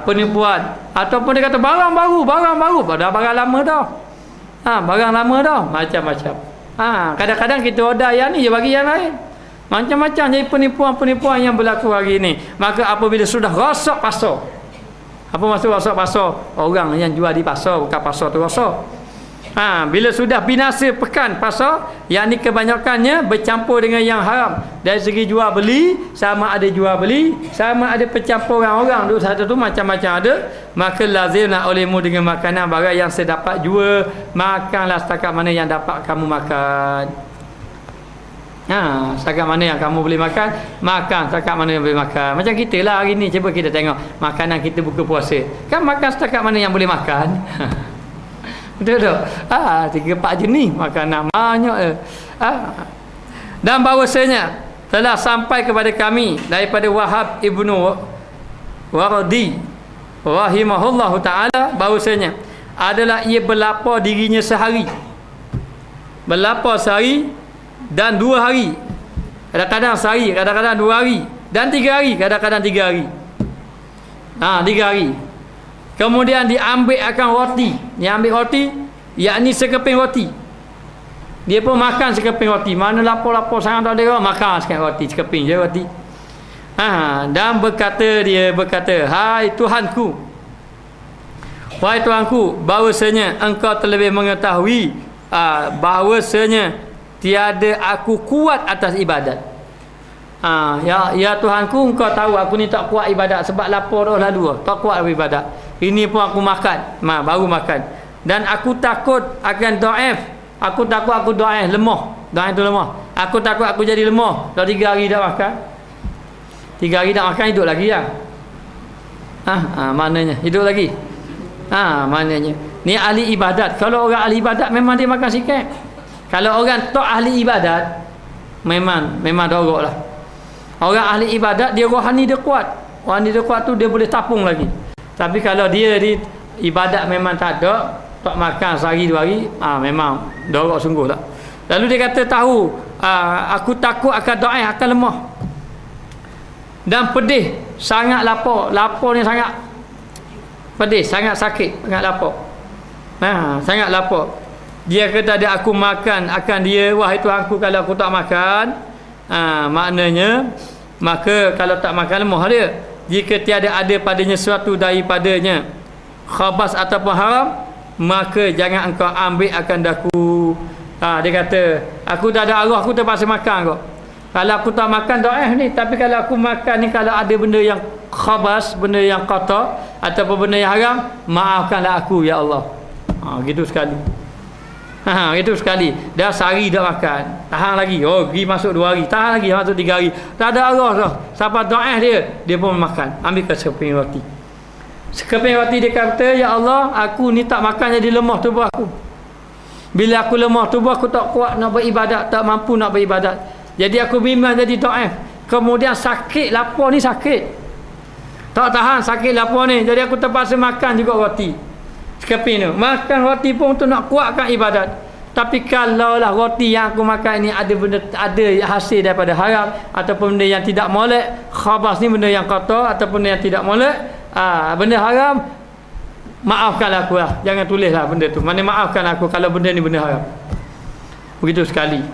Penipuan. Ataupun dia kata barang baru, padahal barang lama dah. Barang lama dah, macam-macam. Kadang-kadang kita order yang ni je bagi yang lain. Macam-macam jadi penipuan yang berlaku hari ni. Maka apabila sudah rosak pasar, apa maksud rosak pasar? Orang yang jual di pasar, bukan pasar tu rosak. Bila sudah binasa pekan pasar, yang ni kebanyakannya bercampur dengan yang haram. Dari segi jual beli, sama ada jual beli, sama ada percampuran orang tu satu tu macam-macam ada. Maka lazimlah olehmu dengan makanan barang yang sedapat jua, makanlah setakat mana yang dapat kamu makan. Setakat mana yang kamu boleh makan, makan setakat mana yang boleh makan. Macam kita lah hari ni, cuba kita tengok makanan kita buka puasa, kan makan setakat mana yang boleh makan. Betul tak? 3-4 jenis makanan banyak. Dan bahawasanya telah sampai kepada kami daripada Wahab ibnu Wardi rahimahullahu ta'ala bahawasanya adalah ia berlapar dirinya sehari, berlapar sehari dan 2 hari, kadang-kadang sehari, kadang-kadang 2 hari, dan 3 hari, kadang-kadang 3 hari. 3 hari. Kemudian diambil akan roti, diambil roti, yakni sekeping roti. Dia pun makan sekeping roti. Mana lapar-lapar sangat tak ada, makan sekeping roti, sekeping je roti. Dan dia berkata, hai Tuhanku, wahai Tuhanku, bahawasanya engkau terlebih mengetahui bahawasanya tiada aku kuat atas ibadat. Ya Tuhanku, engkau tahu aku ni tak kuat ibadat sebab lapar dah lalu, tak kuat ibadat. Ini pun aku makan, baru makan. Dan aku takut akan dhaif. Aku takut aku dhaif, lemah. Dhaif tu lemah. Aku takut aku jadi lemah. Dah 3 hari tak makan. 3 hari tak makan, hidup lagi ya. Maknanya hidup lagi. Maknanya ni ahli ibadat. Kalau orang ahli ibadat memang dia makan sikit. Kalau orang tak ahli ibadat, memang dorok lah. Orang ahli ibadat dia rohani dia kuat. Rohani dia kuat tu dia boleh tapung lagi. Tapi kalau dia di ibadat memang tak ada, tak makan sehari 2 hari, memang dorok sungguh tak. Lalu dia kata tahu, aku takut akan dhaif, akan lemah. Dan pedih, sangat lapar. Lapar ni sangat pedih, sangat sakit, sangat lapar. Sangat lapar. Dia kata ada aku makan akan dia, wahai Tuhanku, kalau aku tak makan, maknanya maka kalau tak makan lemah dia. Jika tiada ada padanya sesuatu daripadanya khabas ataupun haram, maka jangan engkau ambil akan daku. Dia kata aku dah ada arwah, aku terpaksa makan kok. Kalau aku tak makan dhaif ni, tapi kalau aku makan ni, kalau ada benda yang khabas, benda yang kotor ataupun benda yang haram, maafkanlah aku ya Allah. Gitu sekali. Itu sekali. Dah sehari dah makan, tahan lagi, pergi masuk 2 hari, tahan lagi masuk 3 hari, tak ada arwah dah. Sampai dhaif dia pun makan, ambil ke sekeping roti. Sekeping roti dia kata, ya Allah, aku ni tak makan jadi lemah tubuh aku. Bila aku lemah tubuh aku, tak kuat nak beribadat, tak mampu nak beribadat. Jadi aku bimbang jadi dhaif. Kemudian sakit lapar ni, sakit tak tahan sakit lapar ni, jadi aku terpaksa makan juga roti. Sekeping tu makan roti pun untuk nak kuatkan ibadat. Tapi kalau lah roti yang aku makan ni ada benda, ada hasil daripada haram ataupun benda yang tidak molek, khabas ni benda yang kotor ataupun benda yang tidak molek, benda haram, maafkanlah aku lah. Jangan tulislah benda tu. Mana maafkan aku kalau benda ni benda haram. Begitu sekali.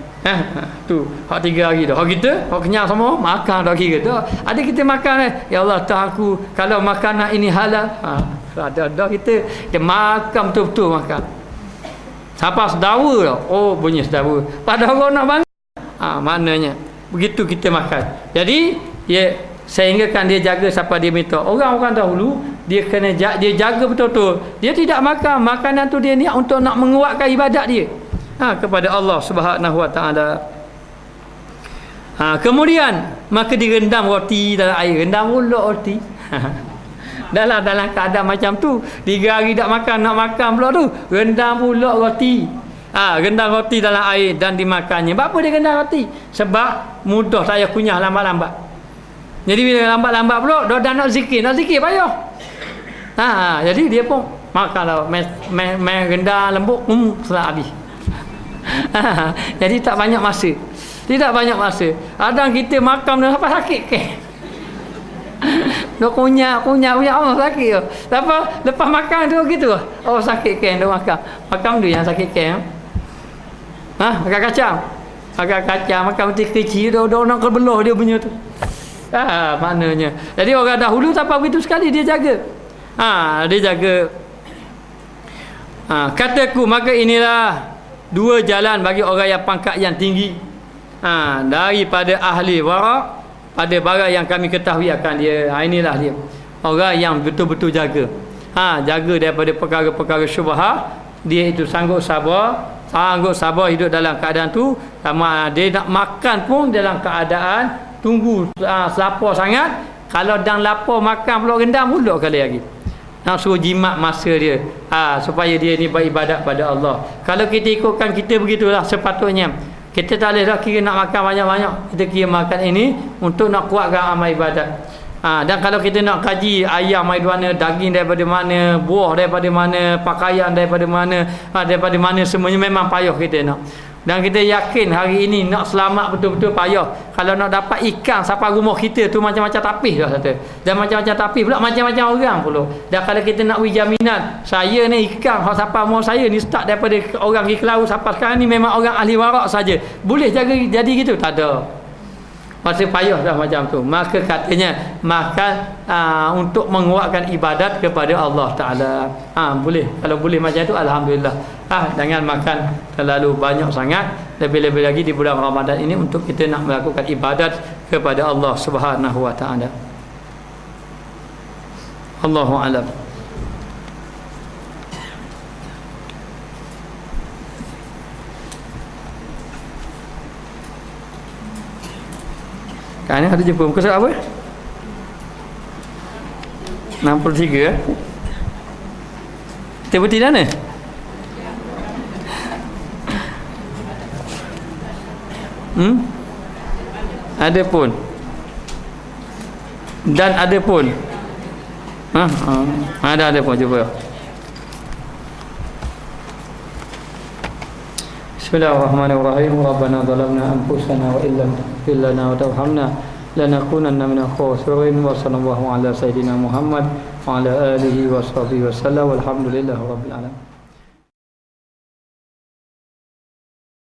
Tu hak 3 hari dah. Hak kita, hak kenyang semua, makan dah kira tu. Ada kita makan ya Allah, tak aku kalau makanan ini halal. Ada kita makan betul-betul makan. Sampai sedawa dah. Bunyi sedawa. Padahal orang nak bangun. Maknanya begitu kita makan. Jadi sehingga kan dia jaga siapa dia minta. Orang-orang dahulu dia kena dia jaga betul-betul. Dia tidak makan makanan tu, dia niat untuk nak menguatkan ibadat dia kepada Allah Subhanahu Wa Taala. Kemudian maka direndam roti dalam air, rendam pula roti. dalam keadaan macam tu, 3 hari tak makan, nak makan pula tu, rendam pula roti. Rendam roti dalam air dan dimakannya. Apa dia rendam roti? Sebab mudah tak payah kunyah lambat-lambat. Jadi bila lambat-lambat pula dah nak zikir payah. Jadi dia pun makanlah main rendam lembut, selah habis. Jadi tak banyak masa. Tidak banyak masa. Kadang kita makan dah sampai sakit ke. Dah kunyah sakit tu. Lepas makan tu gitu. Sakit ke dah makan. Makan tu yang sakit ke. Makan kacang. Makan roti kecil dah nak kebelah dia punya tu. Maknanya. Jadi orang dahulu sampai begitu sekali dia jaga. Dia jaga. Kataku, maka inilah 2 jalan bagi orang yang pangkat yang tinggi. Daripada ahli wara' pada barang yang kami ketahui akan dia. Inilah dia orang yang betul-betul jaga. Jaga daripada perkara-perkara syubhat. Dia itu sanggup sabar hidup dalam keadaan tu. Sama dia nak makan pun dalam keadaan tunggu lapar sangat. Kalau dah lapar makan pula rendam pula kali lagi. Nak suruh jimat masa dia supaya dia ni beribadat pada Allah. Kalau kita ikutkan, kita begitulah sepatutnya. Kita tak boleh dah kira nak makan banyak-banyak. Kita kira makan ini untuk nak kuatkan amal ibadat. Dan kalau kita nak kaji ayam dari mana, daging daripada mana, buah daripada mana, pakaian daripada mana, daripada mana, semuanya memang payah kita nak. Dan kita yakin hari ini nak selamat betul-betul payah. Kalau nak dapat ikan sampai rumah kita tu macam-macam tapis dah satu. Dan macam-macam tapis pula macam-macam orang pula. Dan kalau kita nak beri jaminan, saya ni ikan hak sampai rumah saya ni start daripada orang pergi ke laut sampai sekarang ni memang orang ahli warak saja. Boleh jaga jadi gitu? Tak ada. Masa payah dah macam tu. Maka katanya maka untuk menguatkan ibadat kepada Allah Ta'ala, boleh. Kalau boleh macam tu, alhamdulillah. Jangan makan terlalu banyak sangat. Lebih-lebih lagi di bulan Ramadan ini untuk kita nak melakukan ibadat kepada Allah Subhanahu Wa Ta'ala. Allahu a'lam. Kan ada jumpa muka surat apa? 63 Kita berhenti mana? Ada pun. Dan ada pun. Ada pun, cuba. Bismillahirrahmanirrahim. Rabbana zalamna anfusana wa illam taghfir lana wa tarhamna lanakunanna minal khasirin. Wa sallallahu ala sayyidina Muhammad wa ala alihi wa sahbihi wa sallam. Walhamdulillahirabbil alamin.